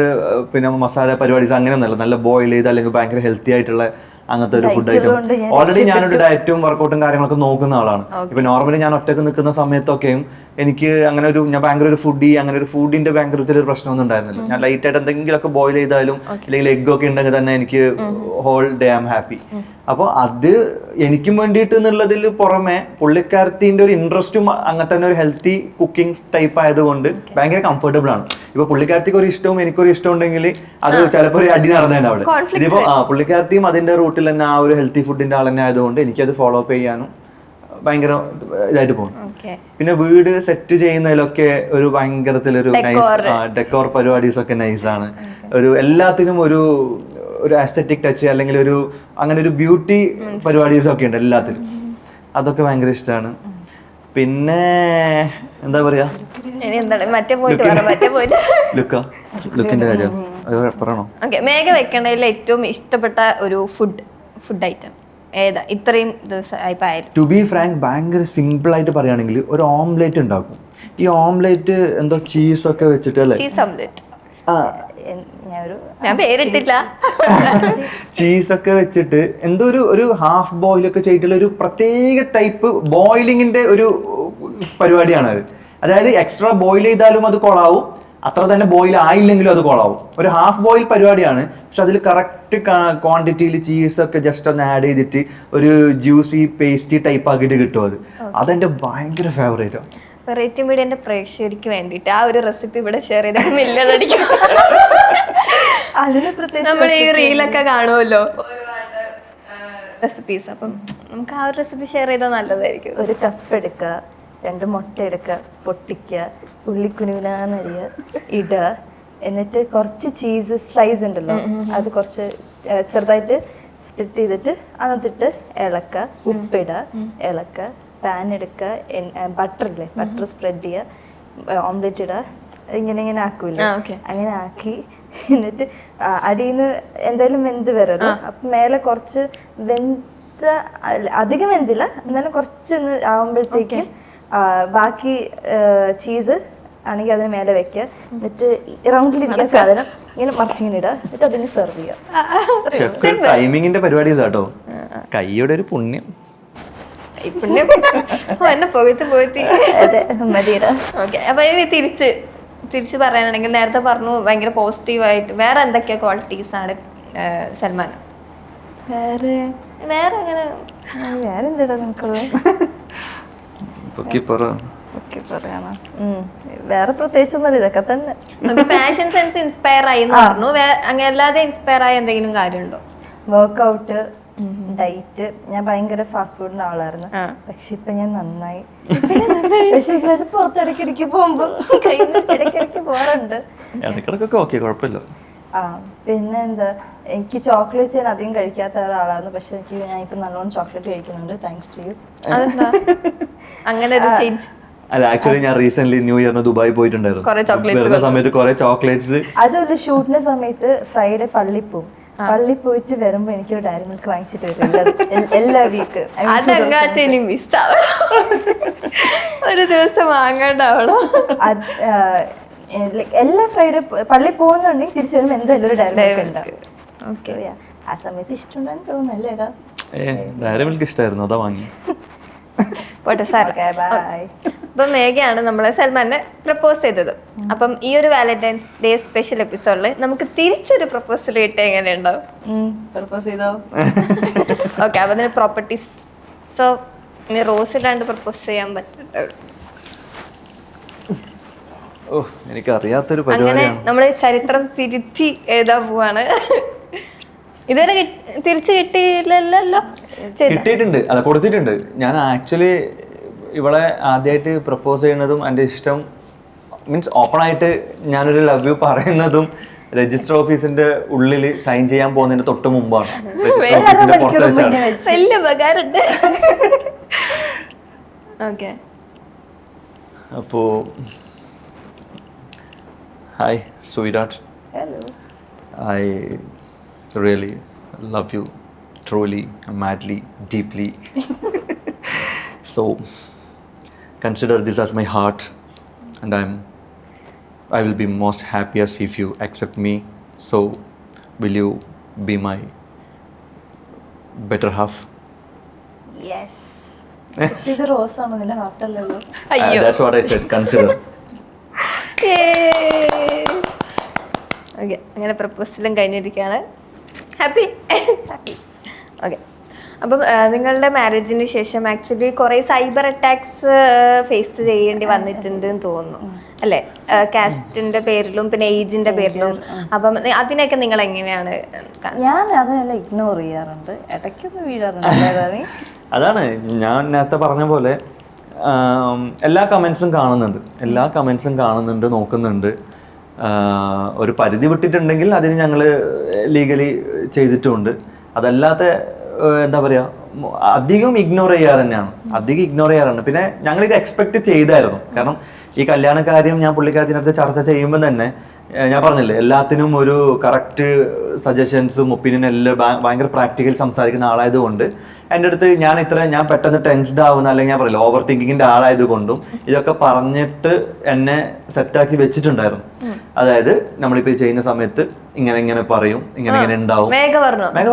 [SPEAKER 2] പിന്നെ മസാല പരിപാടീസ് അങ്ങനെയൊന്നുമല്ല, നല്ല ബോയിൽ ചെയ്ത് അല്ലെങ്കിൽ ഭയങ്കര ഹെൽത്തി ആയിട്ടുള്ള അങ്ങനത്തെ ഒരു ഫുഡ് ഐറ്റം. ഓൾറെഡി ഞാനൊരു ഡയറ്റും വർക്കൗട്ടും കാര്യങ്ങളൊക്കെ നോക്കുന്ന ആളാണ്. ഇപ്പൊ നോർമലി ഞാൻ ഒറ്റക്ക് നിൽക്കുന്ന സമയത്തൊക്കെയും എനിക്ക് അങ്ങനെ ഞാൻ ഭയങ്കര ഒരു ഫുഡി അങ്ങനെ ഒരു ഫുഡിന്റെ ഭയങ്കരത്തിൽ ഒരു പ്രശ്നമൊന്നും ഉണ്ടായിരുന്നില്ല. ഞാൻ ലൈറ്റ് ആയിട്ട് എന്തെങ്കിലുമൊക്കെ ബോയിൽ ചെയ്താലും അല്ലെങ്കിൽ എഗ് ഒക്കെ ഉണ്ടെങ്കിൽ തന്നെ എനിക്ക് ഹോൾ ഡേ ആം ഹാപ്പി. അപ്പോൾ അത് എനിക്കും വേണ്ടിയിട്ട് എന്നുള്ളതിൽ പുറമെ പുള്ളിക്കാരത്തിന്റെ ഒരു ഇൻട്രസ്റ്റും അങ്ങനെ തന്നെ ഒരു ഹെൽത്തി കുക്കിംഗ് ടൈപ്പ് ആയതുകൊണ്ട് ഭയങ്കര കംഫർട്ടബിൾ ആണ്. ഇപ്പൊ പുള്ളിക്കാരത്തിക്ക് ഒരു ഇഷ്ടവും എനിക്കൊരു ഇഷ്ടം ഉണ്ടെങ്കിൽ അത് ചിലപ്പോൾ ഒരു അടി നടന്നതന്നെ അവിടെ. ഇതിപ്പോ പുള്ളിക്കാരത്തിയും അതിന്റെ റൂട്ടിൽ തന്നെ ആ ഒരു ഹെൽത്തി ഫുഡിന്റെ ആൾ തന്നെ ആയതുകൊണ്ട് എനിക്കത് ഫോളോ അപ്പ് ചെയ്യാനും ഭയങ്കര ഇതായിട്ട് പോകും. പിന്നെ വീട് സെറ്റ് ചെയ്യുന്നതിലൊക്കെ ഒരു ഭയങ്കരത്തിലൊരു നൈസ് ഡെക്കോർ പരിപാടീസ് ഒക്കെ നൈസാണ്. ഒരു എല്ലാത്തിനും ഒരു അസ്തെറ്റിക് ടച്ച് അല്ലെങ്കിൽ ഒരു അങ്ങനെ ഒരു ബ്യൂട്ടി പരിപാടീസ് ഒക്കെ ഉണ്ട് എല്ലാത്തിലും, അതൊക്കെ ഭയങ്കര ഇഷ്ടമാണ്. പിന്നെ എന്താ പറയാ ലുക്കിന്റെ കാര്യം പറയണോ?
[SPEAKER 1] മേഘ വെക്കണതിൽ ഏറ്റവും ഇഷ്ടപ്പെട്ട ഒരു ഫുഡ് ഐറ്റം ഏതാ ഇത്രയും ദിവസം?
[SPEAKER 2] ടു ബി ഫ്രാങ്ക് ഭയങ്കര സിമ്പിൾ ആയിട്ട് പറയുകയാണെങ്കിൽ ഒരു ഓംലേറ്റ് ഉണ്ടാക്കും. ഈ ഓംലേറ്റ് എന്തോ ചീസൊക്കെ വെച്ചിട്ട് അല്ലേ,
[SPEAKER 1] ചീസ് ഓംലേറ്റ്. ഞാൻ പേരിട്ടില്ല.
[SPEAKER 2] ചീസൊക്കെ വെച്ചിട്ട് എന്തോ ഒരു ഹാഫ് ബോയിലൊക്കെ ചെയ്തിട്ടുള്ള ഒരു പ്രത്യേക ടൈപ്പ് ബോയിലിങ്ങിന്റെ ഒരു പരിപാടിയാണ് അത്. അതായത് എക്സ്ട്രാ ബോയിൽ ചെയ്താലും അത് കൊളാവും, അത്ര തന്നെ ബോയിൽ ആയില്ലെങ്കിലും അത് കൊളാവും. ഒരു ഹാഫ് ബോയിൽ പരിപാടിയാണ്, പക്ഷെ അതിൽ കറക്റ്റ് ക്വാണ്ടിറ്റിയിൽ ചീസൊക്കെ ജസ്റ്റ് ഒന്ന് ആഡ് ചെയ്തിട്ട് ഒരു ജ്യൂസി പേസ്റ്റി ടൈപ്പ് ആക്കിയിട്ട് കിട്ടും. അതെന്റെ ഭയങ്കര ഫേവറേറ്റ് ആണ്.
[SPEAKER 1] വെറൈറ്റി മീഡിയന്റെ പ്രേക്ഷകർക്ക് വേണ്ടിയിട്ട് ആ ഒരു റെസിപ്പി ഇവിടെ ഷെയർ ചെയ്താൽ മില്ലതടിക്കും. നമ്മൾ ഈ റീലൊക്കെ കാണുമല്ലോ ഒരുപാട് റെസിപ്പീസ്, അപ്പം നമുക്ക് ആ ഒരു റെസിപ്പി ഷെയർ ചെയ്താൽ നല്ലതായിരിക്കും.
[SPEAKER 3] ഒരു കപ്പ് എടുക്കുക, 2 മുട്ട എടുക്കുക, പൊട്ടിക്കുക, ഉള്ളിക്കുനുകുനാന്നരിയ ഇടുക, എന്നിട്ട് കുറച്ച് ചീസ് സ്ലൈസ് ഉണ്ടല്ലോ അത് കുറച്ച് ചെറുതായിട്ട് സ്പ്ലിറ്റ് ചെയ്തിട്ട് അതിനകത്തിട്ട് ഇളക്കുക, ഉപ്പിടുക, ഇളക്കുക, പാൻ എടുക്കുക, ബട്ടർ ഇല്ലേ ബട്ടർ സ്പ്രെഡ് ചെയ്യുക, ഓംലെറ്റ് ഇടുക, ഇങ്ങനെ ആക്കൂല അങ്ങനെ ആക്കി എന്നിട്ട് അടിയിൽ നിന്ന് എന്തായാലും വെന്ത് വരല്ലോ. അപ്പം മേലെ കുറച്ച് അധികം വെന്തില്ല എന്നാലും കുറച്ചൊന്ന് ആകുമ്പോഴത്തേക്കും ബാക്കി ചീസ് ആണെങ്കിൽ അതിന് മേലെ വെക്കുക, എന്നിട്ട് റൗണ്ടിലിരിക്കുന്ന സാധനം ഇങ്ങനെ മറിച്ചിങ്ങനെ ഇടുക, എന്നിട്ട് അതിന് സെർവ് ചെയ്യുക.
[SPEAKER 2] ടൈമിങ്ങിന്റെ പരിപാടി കേട്ടോ, കൈയുടെ ഒരു പുണ്യം.
[SPEAKER 1] എന്നെ പോയിട്ട് ഓക്കെ. അപ്പൊ ഇനി തിരിച്ച് പറയാനാണെങ്കിൽ നേരത്തെ പറഞ്ഞു ഭയങ്കര പോസിറ്റീവായിട്ട് വേറെ എന്തൊക്കെ ക്വാളിറ്റീസ് ആണ് സൽമാൻ?
[SPEAKER 3] വേറെ
[SPEAKER 1] അങ്ങനെ
[SPEAKER 3] വേറെ എന്താ നിങ്ങൾക്കുള്ള പറയാനോ? വേറെ പ്രത്യേകിച്ചൊന്നുമില്ല, ഇതൊക്കെ തന്നെ.
[SPEAKER 1] ഫാഷൻ സെൻസ് ഇൻസ്പയർ ആയി എന്ന് പറഞ്ഞു, അങ്ങനെ അല്ലാതെ ഇൻസ്പയർ ആയ എന്തെങ്കിലും കാര്യമുണ്ടോ?
[SPEAKER 3] Workout, diet. ഞാൻ ഭയങ്കര ഫാസ്റ്റ് ഫുഡിന്റെ ആളായിരുന്നു, പക്ഷെ ഇപ്പൊ ഞാൻ നന്നായി. പക്ഷെ എന്നാലും പുറത്തിടയ്ക്കിടയ്ക്ക് പോകുമ്പോ ഇടയ്ക്കിടയ്ക്ക് പോകാറുണ്ട്. പിന്നെ എന്താ, എനിക്ക് ചോക്ലേറ്റ്സ് ഞാൻ അധികം കഴിക്കാത്ത ഒരാളാണ്, പക്ഷെ ഞാൻ ഇപ്പം നല്ലോണം ചോക്ലേറ്റ് കഴിക്കുന്നുണ്ട്, താങ്ക്സ് ടു യു.
[SPEAKER 1] അതെന്താ അങ്ങനെ ഒരു ചേഞ്ച്?
[SPEAKER 2] അല്ല, ആക്ച്വലി ഞാൻ റീസെന്റ് ന്യൂ ഇയറിന് ദുബായ് പോയിട്ടുണ്ടായിരുന്നു. വരുന്ന സമയത്ത് കുറെ ചോക്ലേറ്റ്സ്.
[SPEAKER 3] അതൊരു ഷൂട്ടിന്റെ സമയത്ത് ഫ്രൈഡേ പള്ളി പോവും. പള്ളി പോയിട്ട് വരുമ്പോ എനിക്ക് ഒരു ഡയറി മിൽക്ക് വാങ്ങിച്ചിട്ട് വരും എല്ലാ വീക്ക്.
[SPEAKER 1] അതങ്ങാത്ത മിസ് ആവണം, ഒരു ദിവസം വാങ്ങാണ്ടാവണം.
[SPEAKER 3] എല്ലാ ഫ്രൈഡേ പള്ളി പോകുന്നുണ്ടെങ്കിൽ തിരിച്ചു വരുമ്പോ എന്തായാലും ഒരു ഡയറി മിൽക്ക് ഉണ്ടാവും. ആ സമയത്ത് ഇഷ്ടമുണ്ടെന്ന് തോന്നുന്നല്ലേടാ?
[SPEAKER 2] ഡയറി മിൽക്ക് ഇഷ്ടമായിരുന്നു, അതാ വാങ്ങി.
[SPEAKER 1] പോട്ടെ സാർ. അപ്പം മേഘയാണ് നമ്മളെ സൽമാനെ പ്രപ്പോസ് ചെയ്തത്. അപ്പം ഈ ഒരു വാലന്റൈൻസ് ഡേ സ്പെഷ്യൽ എപ്പിസോഡിൽ നമുക്ക് തിരിച്ചൊരു പ്രപ്പോസൽ കിട്ടിയ എങ്ങനെയുണ്ടാവും?
[SPEAKER 3] പ്രപ്പോസ് ചെയ്തോ?
[SPEAKER 1] ഓക്കെ, അപ്പൊ അതിന് പ്രോപ്പർട്ടീസ്. സോ ഇനി റോസ് ഇല്ലാണ്ട് പ്രപ്പോസ് ചെയ്യാൻ പറ്റില്ല.
[SPEAKER 2] ഓ, എനിക്കറിയാത്തൊരു
[SPEAKER 1] അങ്ങനെ
[SPEAKER 2] പരിപാടിയാണ്.
[SPEAKER 1] നമ്മള് ചരിത്രം തിരുത്തി എഴുതാൻ പോവാണ്. ഇതുവരെ തിരിച്ചു കിട്ടിയില്ലല്ലോ?
[SPEAKER 2] കിട്ടിയിട്ടുണ്ട്, അല്ല കൊടുത്തിട്ടുണ്ട്. ഞാൻ ആക്ച്വലി ഇവളെ ആദ്യമായിട്ട് പ്രപ്പോസ് ചെയ്യുന്നതും എൻ്റെ ഇഷ്ടം മീൻസ് ഓപ്പൺ ആയിട്ട് ഞാനൊരു ലവ് യു പറയുന്നതും രജിസ്റ്റർ ഓഫീസിന്റെ ഉള്ളിൽ സൈൻ ചെയ്യാൻ പോകുന്നതിന് തൊട്ട് മുമ്പാണ്. രജിസ്റ്റർ ഓഫീസിന്റെ പുറത്ത് വെച്ചാണ്.
[SPEAKER 1] വലിയ ഉപകാരമുണ്ട്. ഓക്കെ,
[SPEAKER 2] അപ്പോ hi sweet, I really love you truly, madly, deeply. So consider this as my heart, and I will be most happiest if you accept me. So will you be my better half?
[SPEAKER 3] Yes. പക്ഷെ ഇത് rose ആണോ, നിന്റെ heart അല്ലല്ലോ?
[SPEAKER 2] That's what I said, consider.
[SPEAKER 1] Okay, അങ്ങനെ പ്രപ്പോസലും കഴിഞ്ഞിരിക്കുകയാണ്. Happy happy. Okay, അപ്പം നിങ്ങളുടെ മാരേജിന് ശേഷം ആക്ച്വലി കുറേ സൈബർ അറ്റാക്സ് ഫേസ് ചെയ്യേണ്ടി വന്നിട്ടുണ്ട് എന്ന് തോന്നുന്നു അല്ലേ? കാസ്റ്റിന്റെ പേരിലും പിന്നെ ഏജിന്റെ പേരിലും. അപ്പം അതിനൊക്കെ നിങ്ങൾ എങ്ങനെയാണ്?
[SPEAKER 3] ഞാൻ അതിനെല്ലാം ഇഗ്നോർ ചെയ്യാറുണ്ട്, ഇടയ്ക്കൊന്ന് വീഴാറുണ്ട്.
[SPEAKER 2] അതാണ് ഞാൻ നേരത്തെ പറഞ്ഞ പോലെ എല്ലാ കമൻസും കാണുന്നുണ്ട്, നോക്കുന്നുണ്ട്. ഒരു പരിധി വിട്ടിട്ടുണ്ടെങ്കിൽ അതിന് ഞങ്ങൾ ലീഗലി ചെയ്തിട്ടുമുണ്ട്. അതല്ലാത്ത എന്താ പറയുക, അധികം ഇഗ്നോർ ചെയ്യാറാണ്. പിന്നെ ഞങ്ങളിത് എക്സ്പെക്ട് ചെയ്തായിരുന്നു. കാരണം ഈ കല്യാണക്കാര്യം ഞാൻ പുള്ളിക്കാരത്തിനടുത്ത് ചർച്ച ചെയ്യുമ്പോൾ തന്നെ ഞാൻ പറഞ്ഞില്ലേ, എല്ലാത്തിനും ഒരു കറക്റ്റ് സജഷൻസും ഒപ്പീനിയനും എല്ലാം ഭയങ്കര പ്രാക്ടിക്കൽ സംസാരിക്കുന്ന ആളായതുകൊണ്ട് എൻ്റെ അടുത്ത് ഞാൻ പെട്ടെന്ന് ടെൻസ്ഡ് ആവുന്ന, അല്ലെങ്കിൽ ഞാൻ പറയില്ല ഓവർ തിങ്കിങ്ങിൻ്റെ ആളായത് കൊണ്ടും ഇതൊക്കെ പറഞ്ഞിട്ട് എന്നെ സെറ്റാക്കി വെച്ചിട്ടുണ്ടായിരുന്നു. അതായത് നമ്മളിപ്പോൾ ചെയ്യുന്ന സമയത്ത് ഇങ്ങനെ പറയും, ഇങ്ങനെ ഉണ്ടാവും. മേഘ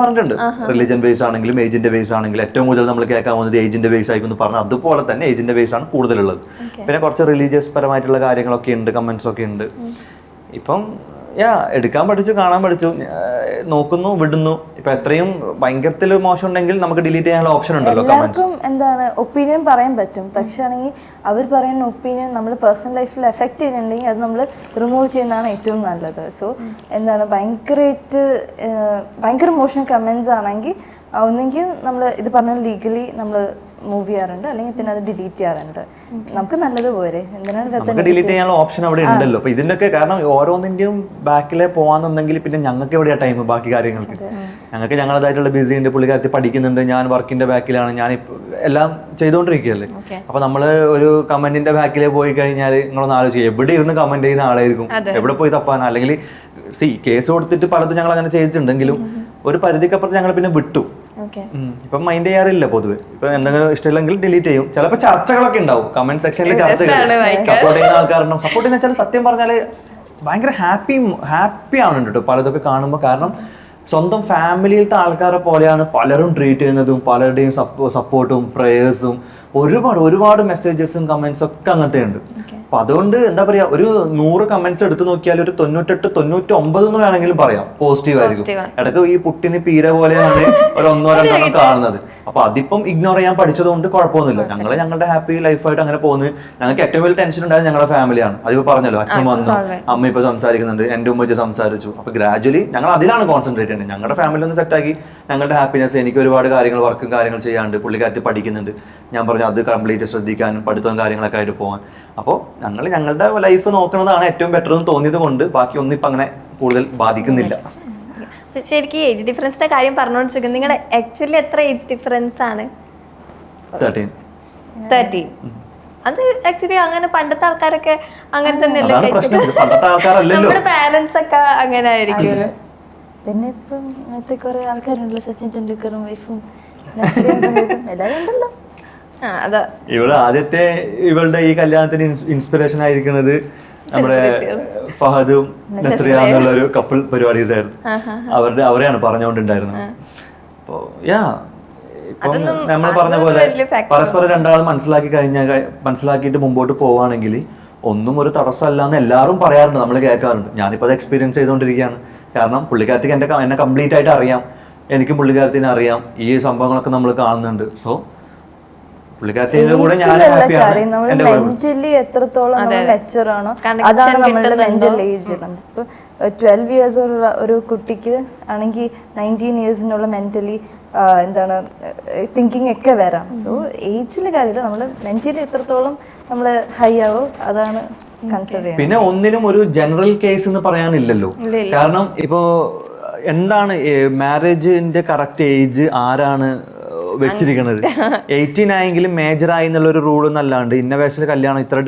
[SPEAKER 2] പറഞ്ഞിട്ടുണ്ട്. റിലീജിയൻ ബേസ് ആണെങ്കിലും ഏജിന്റെ ബേസ് ആണെങ്കിലും ഏറ്റവും കൂടുതൽ നമ്മൾ കേൾക്കാൻ പോകുന്നത് ഏജിന്റെ ബേസ് ആയിക്കൊന്ന് പറഞ്ഞു. അതുപോലെ തന്നെ ഏജിന്റെ ബേസ് ആണ് കൂടുതലുള്ളത്. പിന്നെ കുറച്ച് റിലീജിയസ് പരമായിട്ടുള്ള കാര്യങ്ങളൊക്കെ ഉണ്ട്, കമന്റ്സ് ഒക്കെ ഉണ്ട്. ഇപ്പം എടുക്കാൻ പഠിച്ചു, കാണാൻ പഠിച്ചു, നോക്കുന്നു, വിടുന്നു. ഇപ്പൊ എത്രയും ഭയങ്കരത്തിൽ മോശം ഉണ്ടെങ്കിൽ നമുക്ക് ഡിലീറ്റ് ചെയ്യാനുള്ള ഓപ്ഷൻ ഉണ്ടല്ലോ.
[SPEAKER 3] എല്ലാവർക്കും എന്താണ് ഒപ്പീനിയൻ പറയാൻ പറ്റും, പക്ഷെ ആണെങ്കിൽ അവർ പറയുന്ന ഒപ്പീനിയൻ നമ്മൾ പേഴ്സണൽ ലൈഫിൽ എഫക്റ്റ് ചെയ്യുന്നുണ്ടെങ്കിൽ അത് നമ്മൾ റിമൂവ് ചെയ്യുന്നതാണ് ഏറ്റവും നല്ലത്. സോ എന്താണ് ഭയങ്കര മോശം കമൻസ് ആണെങ്കിൽ ഒന്നെങ്കിൽ നമ്മൾ ഇത് പറഞ്ഞ ലീഗലി നമ്മൾ മൂവ് ചെയ്യാറുണ്ട്, അല്ലെങ്കിൽ പിന്നെ അത് ഡിലീറ്റ് ചെയ്യാറുണ്ട്. നമുക്ക് നല്ലത് പോരെ, എന്തിനാണ്
[SPEAKER 2] ഡിലീറ്റ് ചെയ്യാനുള്ള ഓപ്ഷൻ അവിടെ ഉണ്ടല്ലോ. അപ്പൊ ഇതിന്റെയൊക്കെ കാരണം ഓരോന്നിന്റെയും ബാക്കിലെ പോവാന്നുണ്ടെങ്കിൽ പിന്നെ ഞങ്ങൾക്ക് എവിടെയാ ടൈം ബാക്കി കാര്യങ്ങൾക്ക്? ഞങ്ങൾക്ക് ഞങ്ങളതായിട്ടുള്ള ബിസി ഉണ്ട്, പുള്ളിക്കാരത്തി പഠിക്കുന്നുണ്ട്, ഞാൻ വർക്കിന്റെ ബാക്കിലാണ്, ഞാൻ എല്ലാം ചെയ്തുകൊണ്ടിരിക്കുകയല്ലേ. അപ്പൊ നമ്മള് ഒരു കമന്റിന്റെ ബാക്കിലേ പോയി കഴിഞ്ഞാൽ നിങ്ങളൊന്ന് ആലോചിക്കുക, എവിടെ ഇരുന്ന് കമന്റ് ചെയ്യുന്ന ആളായിരിക്കും, എവിടെ പോയി തപ്പാൻ? അല്ലെങ്കിൽ കേസ് കൊടുത്തിട്ട് പലതും ഞങ്ങൾ അങ്ങനെ ചെയ്തിട്ടുണ്ടെങ്കിലും ഒരു പരിധിക്കപ്പുറത്ത് ഞങ്ങൾ പിന്നെ വിട്ടു. ഇപ്പം മൈൻഡ് ചെയ്യാറില്ല പൊതുവെ. ഇപ്പൊ എന്തെങ്കിലും ഇഷ്ടമില്ലെങ്കിൽ ഡിലീറ്റ് ചെയ്യും. ചിലപ്പോൾ ചർച്ചകളൊക്കെ ഉണ്ടാവും കമന്റ് സെക്ഷനിൽ, ചർച്ചകൾ സപ്പോർട്ട് ചെയ്യുന്ന ആൾക്കാരുണ്ടാവും. സപ്പോർട്ട് ചെയ്യുന്ന വെച്ചാൽ സത്യം പറഞ്ഞാൽ ഭയങ്കര ഹാപ്പി ആവുന്നുണ്ട് കേട്ടോ പലതൊക്കെ കാണുമ്പോൾ. കാരണം സ്വന്തം ഫാമിലിയിലത്തെ ആൾക്കാരെ പോലെയാണ് പലരും ട്രീറ്റ് ചെയ്യുന്നതും, പലരുടെയും സപ്പോർട്ടും പ്രേയേഴ്സും, ഒരുപാട് മെസ്സേജസും കമന്റ്സ് ഒക്കെ അങ്ങനത്തെ ഉണ്ട്. അപ്പൊ അതുകൊണ്ട് എന്താ പറയാ, ഒരു 100 കമന്റ്സ് എടുത്തു നോക്കിയാൽ ഒരു 98-99 എന്ന് വേണമെങ്കിലും പറയാം പോസിറ്റീവ് ആയിരിക്കും. ഇടയ്ക്ക് ഈ പുട്ടിന് പീര പോലെയാണ് ഒരു 1-2 കാണുന്നത്. അപ്പൊ അതിപ്പം ഇഗ്നോർ ചെയ്യാൻ പഠിച്ചതുകൊണ്ട് കുഴപ്പമൊന്നുമില്ല. ഞങ്ങളുടെ ഹാപ്പി ലൈഫായിട്ട് അങ്ങനെ പോകുന്നത്. ഞങ്ങൾക്ക് ഏറ്റവും വലിയ ടെൻഷൻ ഉണ്ടായത് ഞങ്ങളുടെ ഫാമിലിയാണ്. അതിപ്പോ പറഞ്ഞല്ലോ, അച്ഛൻ വന്നു, അമ്മ ഇപ്പൊ സംസാരിക്കുന്നുണ്ട്, എന്റെ ഉമ്മ സംസാരിച്ചു. അപ്പൊ ഗ്രാജുവലി ഞങ്ങൾ അതിലാണ് കോൺസെൻട്രേറ്റ് ചെയ്യുന്നത്. ഞങ്ങളുടെ ഫാമിലി ഒന്ന് സെറ്റാക്കി ഞങ്ങളുടെ ഹാപ്പിനെസ്. എനിക്ക് ഒരുപാട് വർക്കും കാര്യങ്ങൾ ചെയ്യാണ്ട്, പുള്ളിക്കാരത്തി പഠിക്കുന്നുണ്ട്. ഞാൻ പറഞ്ഞു അത് കംപ്ലീറ്റ് ശ്രദ്ധിക്കാനും പഠിത്തവും കാര്യങ്ങളൊക്കെ ആയിട്ട് പോകാൻ. അപ്പോൾ ഞങ്ങളുടെ ലൈഫ് നോക്കുന്നതാണ് ഏറ്റവും ബെറ്റർ എന്ന് തോന്നിയത് കൊണ്ട് ബാക്കി ഒന്നും ഇപ്പം അങ്ങനെ കൂടുതൽ ബാധിക്കുന്നില്ല.
[SPEAKER 1] ശരിക്കും ഏജ് ഡിഫറൻസിന്റെ കാര്യം പറഞ്ഞുകൊണ്ടിരിക്കുന്നത്, നിങ്ങളുടെ ആക്ച്വലി എത്ര ഏജ് ഡിഫറൻസ് ആണ്? 13. അത് ആക്ച്വലി അങ്ങനെ പണ്ടത്തെ ആൾക്കാരൊക്കെ അങ്ങനെ തന്നെയല്ലേ നമ്മുടെ പാരന്റ്സ് ഒക്കെ അങ്ങനെ ആയിരിക്കും.
[SPEAKER 3] പിന്നെ ഇപ്പം അങ്ങനത്തെ കുറെ ആൾക്കാരുണ്ടല്ലോ, സച്ചിൻ ടെണ്ടുൽക്കറും വൈഫും എല്ലാവരും ഉണ്ടല്ലോ.
[SPEAKER 1] അതാ
[SPEAKER 2] ഇവിടെ ആദ്യത്തെ ഇവളുടെ ഈ കല്യാണത്തിന് ഇൻസ്പിറേഷൻ ആയിരിക്കുന്നത് നമ്മുടെ ഫഹദും നസ്രിയ എന്നുള്ള ഒരു കപ്പിൾ പരിപാടീസ് ആയിരുന്നു. അവരെയാണ് പറഞ്ഞുകൊണ്ടുണ്ടായിരുന്നത്. അപ്പോ ഇപ്പം നമ്മൾ പറഞ്ഞ പോലെ പരസ്പരം രണ്ടാളും മനസ്സിലാക്കിയിട്ട് മുമ്പോട്ട് പോവുകയാണെങ്കിൽ ഒന്നും ഒരു തടസ്സമല്ല എന്ന് എല്ലാവരും പറയാറുണ്ട്, നമ്മൾ കേൾക്കാറുണ്ട്. ഞാനിപ്പോൾ അത് എക്സ്പീരിയൻസ് ചെയ്തുകൊണ്ടിരിക്കുകയാണ്. കാരണം പുള്ളിക്കാരത്തിക്ക് എന്നെ കംപ്ലീറ്റ് ആയിട്ട് അറിയാം, എനിക്കും പുള്ളിക്കാരത്തിനെ അറിയാം. ഈ സംഭവങ്ങളൊക്കെ നമ്മൾ കാണുന്നുണ്ട്. സോ പുള്ളിക്കാരത്തിന്റെ കൂടെ ഞാൻ
[SPEAKER 3] മെന്റലി എത്രത്തോളം മെച്ചൂർ ആണോ അതാണ് നമ്മളുടെ മെന്റൽ ഏജ്. നമ്മളിപ്പോൾ 12 years ഒരു കുട്ടിക്ക് ആണെങ്കിൽ 19 yearsനുള്ള മെന്റലി എന്താണ് തിങ്കിങ് ഒക്കെ വരാം. സോ ഏജിലെ കാര്യമില്ല, നമ്മൾ മെന്റലി എത്രത്തോളം നമ്മൾ ഹൈ ആവോ അതാണ് കൺസിഡർ ചെയ്യുന്നത്.
[SPEAKER 2] പിന്നെ ഒന്നിനും ഒരു ജനറൽ കേസ് എന്ന് പറയാനില്ലല്ലോ. കാരണം ഇപ്പോ എന്താണ് മാരേജിന്റെ കറക്റ്റ് ഏജ് ആരാണ് വെച്ചിരിക്കുന്നത്? 18 ആയെങ്കിലും മേജർ ആയി എന്നുള്ളൊരു റൂൾ എന്നല്ലാണ്ട് ഇന്ന വയസ്സിൽ കല്യാണം ഇത്ര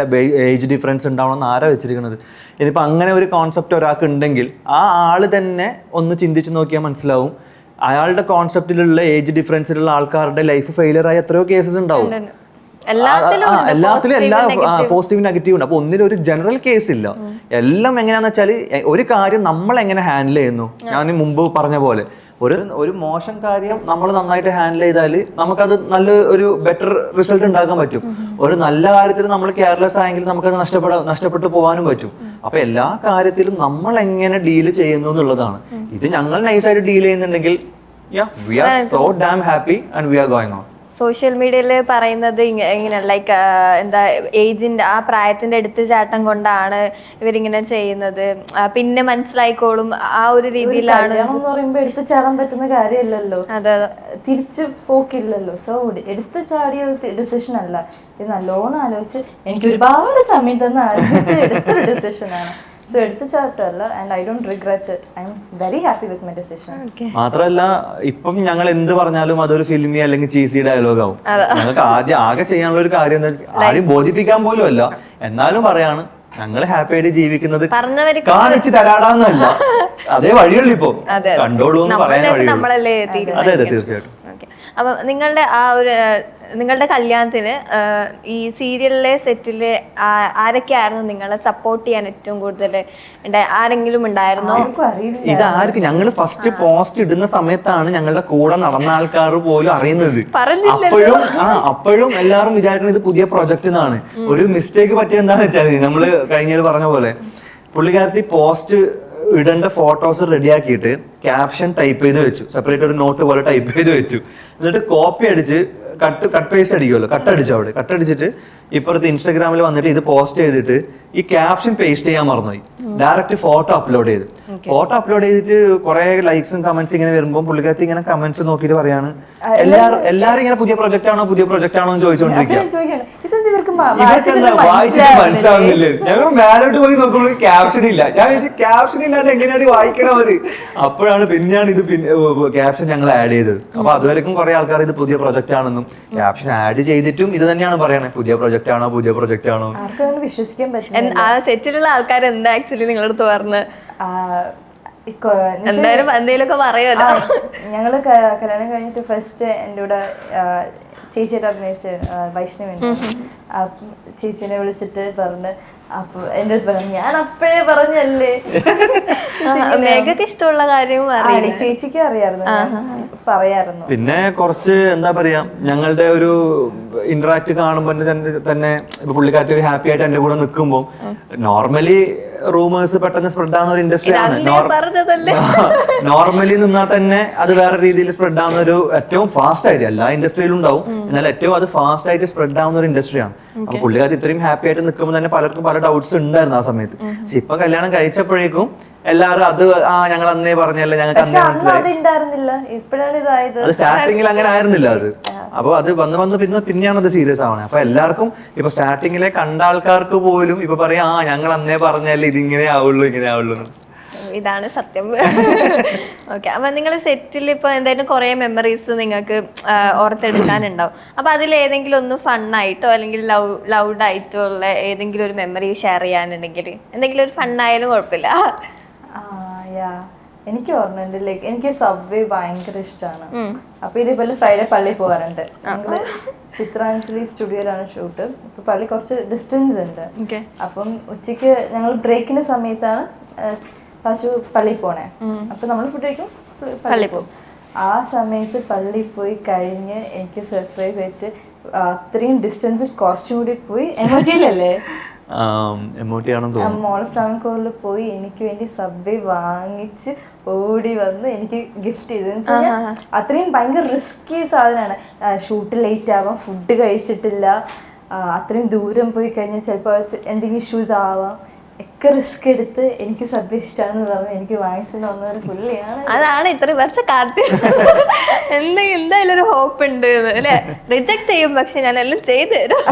[SPEAKER 2] ഏജ് ഡിഫറൻസ് ഉണ്ടാവണം എന്ന് ആരാ വെച്ചിരിക്കുന്നത്? ഇനിയിപ്പോൾ അങ്ങനെ ഒരു കോൺസെപ്റ്റ് ഒരാൾക്ക് ഉണ്ടെങ്കിൽ ആ ആള് തന്നെ ഒന്ന് ചിന്തിച്ച് നോക്കിയാൽ മനസ്സിലാവും, അയാളുടെ കോൺസെപ്റ്റിലുള്ള ഏജ് ഡിഫറൻസിലുള്ള ആൾക്കാരുടെ ലൈഫ് ഫെയിലിയർ ആയ എത്രയോ കേസസ് ഉണ്ടാവും. എല്ലാത്തിലും എല്ലാ പോസിറ്റീവ് നെഗറ്റീവ് ഉണ്ട്. അപ്പൊ ഒന്നിനും ഒരു ജനറൽ കേസ് ഇല്ല. എല്ലാം എങ്ങനെയാന്ന് വെച്ചാൽ ഒരു കാര്യം നമ്മൾ എങ്ങനെ ഹാൻഡിൽ ചെയ്യുന്നു. ഞാൻ മുമ്പ് പറഞ്ഞ പോലെ ഒരു മോശം കാര്യം നമ്മൾ നന്നായിട്ട് ഹാൻഡിൽ ചെയ്താൽ നമുക്കത് നല്ല ഒരു ബെറ്റർ റിസൾട്ട് ഉണ്ടാക്കാൻ പറ്റും. ഒരു നല്ല കാര്യത്തിൽ നമ്മൾ കെയർലെസ് ആയെങ്കിൽ നമുക്കത് നഷ്ടപ്പെട്ടു പോകാനും പറ്റും. അപ്പൊ എല്ലാ കാര്യത്തിലും നമ്മൾ എങ്ങനെ ഡീല് ചെയ്യുന്നു എന്നുള്ളതാണ്. ഇത് ഞങ്ങൾ നൈസായിട്ട് ഡീൽ ചെയ്യുന്നുണ്ടെങ്കിൽ we are so damn happy and we are going on.
[SPEAKER 1] Social മീഡിയയിൽ പറയുന്നത് ഇങ്ങനെ ലൈക്ക് എന്താ ഏജിന്റെ ആ പ്രായത്തിന്റെ എടുത്തുചാട്ടം കൊണ്ടാണ് ഇവരിങ്ങനെ ചെയ്യുന്നത്, പിന്നെ മനസ്സിലായിക്കോളും ആ ഒരു രീതിയിലാണ്.
[SPEAKER 3] പറയുമ്പോ എടുത്തു ചാടാൻ പറ്റുന്ന കാര്യമല്ലല്ലോ, തിരിച്ചു പോക്കില്ലല്ലോ. സോ എടുത്തു ചാടിയ ഡിസിഷൻ അല്ല ഇത്. നല്ലോണം ആലോചിച്ച് എനിക്ക് ഒരുപാട് സമയം തന്നെ ആലോചിച്ച് എടുത്തൊരു ഡിസിഷനാണ്. സോ എടുത്തുചാട്ടമല്ല, and I don't regret it. I'm very happy with my decision.
[SPEAKER 2] മാത്രമല്ല ഇപ്പം ഞങ്ങൾ എന്ത് പറഞ്ഞാലും അതൊരു ഫിലിമി അല്ലെങ്കിൽ ചീസി ഡയലോഗ് ആവും. ഞങ്ങൾക്ക് ആകെ ചെയ്യാനുള്ള ഒരു കാര്യം ആരെയും ബോധിപ്പിക്കാൻ പോലും അല്ല, എന്നാലും പറയാണ് ഞങ്ങൾ ഹാപ്പി ആയിട്ട് ജീവിക്കുന്നത് കാണിച്ചു തരാടാന്നല്ല, അതേ വഴിയുള്ളൂ. ഇപ്പൊ കണ്ടോളൂ എന്ന് പറയാൻ വഴിയുള്ളൂ. അതെ അതെ തീർച്ചയായിട്ടും.
[SPEAKER 1] അപ്പൊ നിങ്ങളുടെ കല്യാണത്തിന് ഈ സീരിയലിലെ സെറ്റില് ആരൊക്കെയായിരുന്നു നിങ്ങളെ സപ്പോർട്ട് ചെയ്യാൻ ഏറ്റവും കൂടുതൽ ആരെങ്കിലും ഉണ്ടായിരുന്നോ?
[SPEAKER 2] ഇതാർക്കും ഞങ്ങൾ ഫസ്റ്റ് പോസ്റ്റ് ഇടുന്ന സമയത്താണ് ഞങ്ങളുടെ കൂടെ നടന്ന ആൾക്കാർ പോലും അറിയുന്നത്. അപ്പോഴും എല്ലാവരും വിചാരിക്കുന്നത് ഇത് പുതിയ പ്രൊജക്ട് എന്നാണ്. ഒരു മിസ്റ്റേക്ക് പറ്റിയ എന്താണെന്ന് വെച്ചാൽ നമ്മള് കഴിഞ്ഞത് പറഞ്ഞ പോലെ പുള്ളിക്കാരത്തി പോസ്റ്റ് ഇടേണ്ട ഫോട്ടോസ് റെഡിയാക്കിയിട്ട് ക്യാപ്ഷൻ ടൈപ്പ് ചെയ്ത് വെച്ചു, സെപ്പറേറ്റ് ഒരു നോട്ട് പോലെ ടൈപ്പ് ചെയ്ത് വെച്ചു. എന്നിട്ട് കോപ്പി അടിച്ച് കട്ട് പേസ്റ്റ് അടിക്കുമല്ലോ, കട്ടടിച്ചിട്ട് ഇപ്പുറത്ത് ഇൻസ്റ്റാഗ്രാമിൽ വന്നിട്ട് ഇത് പോസ്റ്റ് ചെയ്തിട്ട് ഈ ക്യാപ്ഷൻ പേസ്റ്റ് ചെയ്യാൻ മറന്നുപോയി. ഡയറക്റ്റ് ഫോട്ടോ അപ്ലോഡ് ചെയ്തിട്ട് കുറെ ലൈക്സും കമന്റ്സ് ഇങ്ങനെ വരുമ്പോൾ പുള്ളിക്കാരത്തി ഇങ്ങനെ കമന്റ്സ് നോക്കിയിട്ട് പറയാണ് എല്ലാരും ഇങ്ങനെ പുതിയ പ്രൊജക്ട് ആണോ എന്ന് ചോദിച്ചോണ്ടിരിക്കുക. വായിച്ചിട്ട് മനസ്സിലാവുന്നില്ല. ഞങ്ങൾ മേലോട്ട് പോയി നോക്കുമ്പോൾ ക്യാപ്ഷൻ ഇല്ല. ഞാൻ ക്യാപ്ഷൻ ഇല്ലാണ്ട് എങ്ങനെയാണ് വായിക്കണത്? അപ്പോഴാണ് ഇത് ക്യാപ്ഷൻ ഞങ്ങൾ ആഡ് ചെയ്തത്. അപ്പൊ അതുവരെക്കും കുറെ ആൾക്കാർ ഇത് പുതിയ പ്രൊജക്ട് ആണെന്നും ക്യാപ്ഷൻ ആഡ് ചെയ്തിട്ടും ഇത് തന്നെയാണ് പറയണത്, പുതിയ പ്രൊജക്ട് ആണോ.
[SPEAKER 3] വിശ്വസിക്കാൻ പറ്റും.
[SPEAKER 1] സെറ്റിലുള്ള ആൾക്കാർ എന്താ ആക്ച്വലി നിങ്ങളടുത്ത് പറഞ്ഞ് എന്തായാലും എന്തെങ്കിലുമൊക്കെ പറയുമല്ലോ.
[SPEAKER 3] ഞങ്ങള് കല്യാണം കഴിഞ്ഞിട്ട് ഫസ്റ്റ് എൻ്റെ കൂടെ ചേച്ചിയായിട്ട് അഭിനയിച്ച വൈഷ്ണവി ചേച്ചീനെ വിളിച്ചിട്ട് പറഞ്ഞ്, അപ്പൊ എൻ്റെ അടുത്ത് പറഞ്ഞു ഞാൻ അപ്പോഴേ പറഞ്ഞല്ലേ.
[SPEAKER 1] ഇഷ്ടമുള്ള കാര്യം
[SPEAKER 3] ചേച്ചിക്ക് അറിയായിരുന്നു, പറയായിരുന്നു.
[SPEAKER 2] പിന്നെ കുറച്ച് എന്താ പറയാ ഞങ്ങളുടെ ഒരു ഇന്ററാക്ട് കാണുമ്പോൾ തന്നെ പുള്ളിക്കാരത്തി ഒരു ഹാപ്പി ആയിട്ട് എന്റെ കൂടെ നിൽക്കുമ്പോൾ നോർമലി റൂമേഴ്സ് പെട്ടെന്ന് സ്പ്രെഡ് ആവുന്ന ഒരു ഇൻഡസ്ട്രി ആണ്. നോർമലി നിന്നാൽ തന്നെ അത് വേറെ രീതിയിൽ സ്പ്രെഡ് ആവുന്ന ഒരു ഏറ്റവും ഫാസ്റ്റ് ആയിട്ട് എല്ലാ ഇൻഡസ്ട്രിയിലും ഉണ്ടാവും, എന്നാൽ ഏറ്റവും അത് ഫാസ്റ്റ് ആയിട്ട് സ്പ്രെഡ് ആവുന്ന ഒരു ഇൻഡസ്ട്രിയാണ്. അപ്പൊ പുള്ളിക്കാരത്തി ഇത്രയും ഹാപ്പി ആയിട്ട് നിൽക്കുമ്പോൾ തന്നെ പലർക്കും പല ഡൗട്ട്സ് ഉണ്ടായിരുന്നു ആ സമയത്ത്. പക്ഷെ ഇപ്പൊ കല്യാണം കഴിച്ചപ്പോഴേക്കും എല്ലാവരും അത് ഞങ്ങൾ അന്നേ പറഞ്ഞല്ലേ, ഞങ്ങൾക്ക് അന്നേ അത് സ്റ്റാർട്ടിങ്ങിൽ അങ്ങനെ ആയിരുന്നില്ല അത്. അപ്പൊ അത് വന്ന് പിന്നെയാണ് അത് സീരിയസ് ആവണേ. അപ്പൊ എല്ലാവർക്കും ഇപ്പൊ സ്റ്റാർട്ടിങ്ങിലെ കണ്ട ആൾക്കാർക്ക് പോലും ഇപ്പൊ പറയാം ഞങ്ങൾ അന്നേ പറഞ്ഞല്ലേ ഇതിങ്ങനെ ആവുള്ളൂ.
[SPEAKER 1] ഇതാണ് സത്യം. ഓക്കെ, അപ്പൊ നിങ്ങൾ സെറ്റിൽ ഇപ്പൊ എന്തായാലും കുറെ മെമ്മറീസ് നിങ്ങൾക്ക് ഓർത്തെടുക്കാനുണ്ടാവും. അപ്പൊ അതിൽ ഏതെങ്കിലും ഒന്ന് ഫണ്ണായിട്ടോ അല്ലെങ്കിൽ ലൗഡായിട്ടോ ഉള്ള ഏതെങ്കിലും ഒരു മെമ്മറി ഷെയർ ചെയ്യാനുണ്ടെങ്കിൽ എന്തെങ്കിലും ഒരു ഫണ്ണായാലും കുഴപ്പമില്ല.
[SPEAKER 3] എനിക്ക് ഓർമ്മയുണ്ട്, ലൈക്ക് എനിക്ക് സബ്വേ ഭയങ്കര ഇഷ്ടമാണ്. അപ്പൊ ഇതേപോലെ ഫ്രൈഡേ പള്ളി പോകാറുണ്ട്. ഞങ്ങള് ചിത്രാഞ്ജലി സ്റ്റുഡിയോയിലാണ് ഷൂട്ട്. ഇപ്പൊ പള്ളി കുറച്ച് ഡിസ്റ്റൻസ് ഉണ്ട്. അപ്പം ഉച്ചയ്ക്ക് ഞങ്ങൾ ബ്രേക്കിന്റെ സമയത്താണ് പശു പള്ളി പോണേ. അപ്പൊ നമ്മൾ ഫുഡ് കഴിക്കും, പള്ളി പോകും. ആ സമയത്ത് പള്ളി പോയി കഴിഞ്ഞ് എനിക്ക് സർപ്രൈസ് ആയിട്ട് അത്രയും ഡിസ്റ്റൻസ് കുറച്ചും കൂടി പോയി എമോജിയിലല്ലേ മോൾ ഓഫ് ട്രാവൻകൂറിൽ പോയി എനിക്ക് വേണ്ടി സബ്വേ വാങ്ങിച്ച് ഓടി വന്ന് എനിക്ക് ഗിഫ്റ്റ് ചെയ്തതെന്ന് വെച്ചാൽ അത്രയും ഭയങ്കര റിസ്കി സാധനമാണ്. ഷൂട്ട് ലേറ്റ് ആവാം, ഫുഡ് കഴിച്ചിട്ടില്ല, അത്രയും ദൂരം പോയി കഴിഞ്ഞാൽ ചിലപ്പോൾ എന്തെങ്കിലും ഇഷ്യൂസ് ആവാം, ഒക്കെ റിസ്ക് എടുത്ത് എനിക്ക് സബ്വേ ഇഷ്ടമാണെന്ന് പറഞ്ഞ് എനിക്ക് വാങ്ങിച്ചിട്ട് വന്ന ഒരു പുള്ളിയാണ്.
[SPEAKER 1] അതാണ് ഇത്ര വർഷം കാത്തി എന്തായാലും ഒരു ഹോപ്പ് ഉണ്ട് അല്ലെ. റിജക്ട് ചെയ്യും, പക്ഷെ ഞാൻ എല്ലാം ചെയ്തു തരും.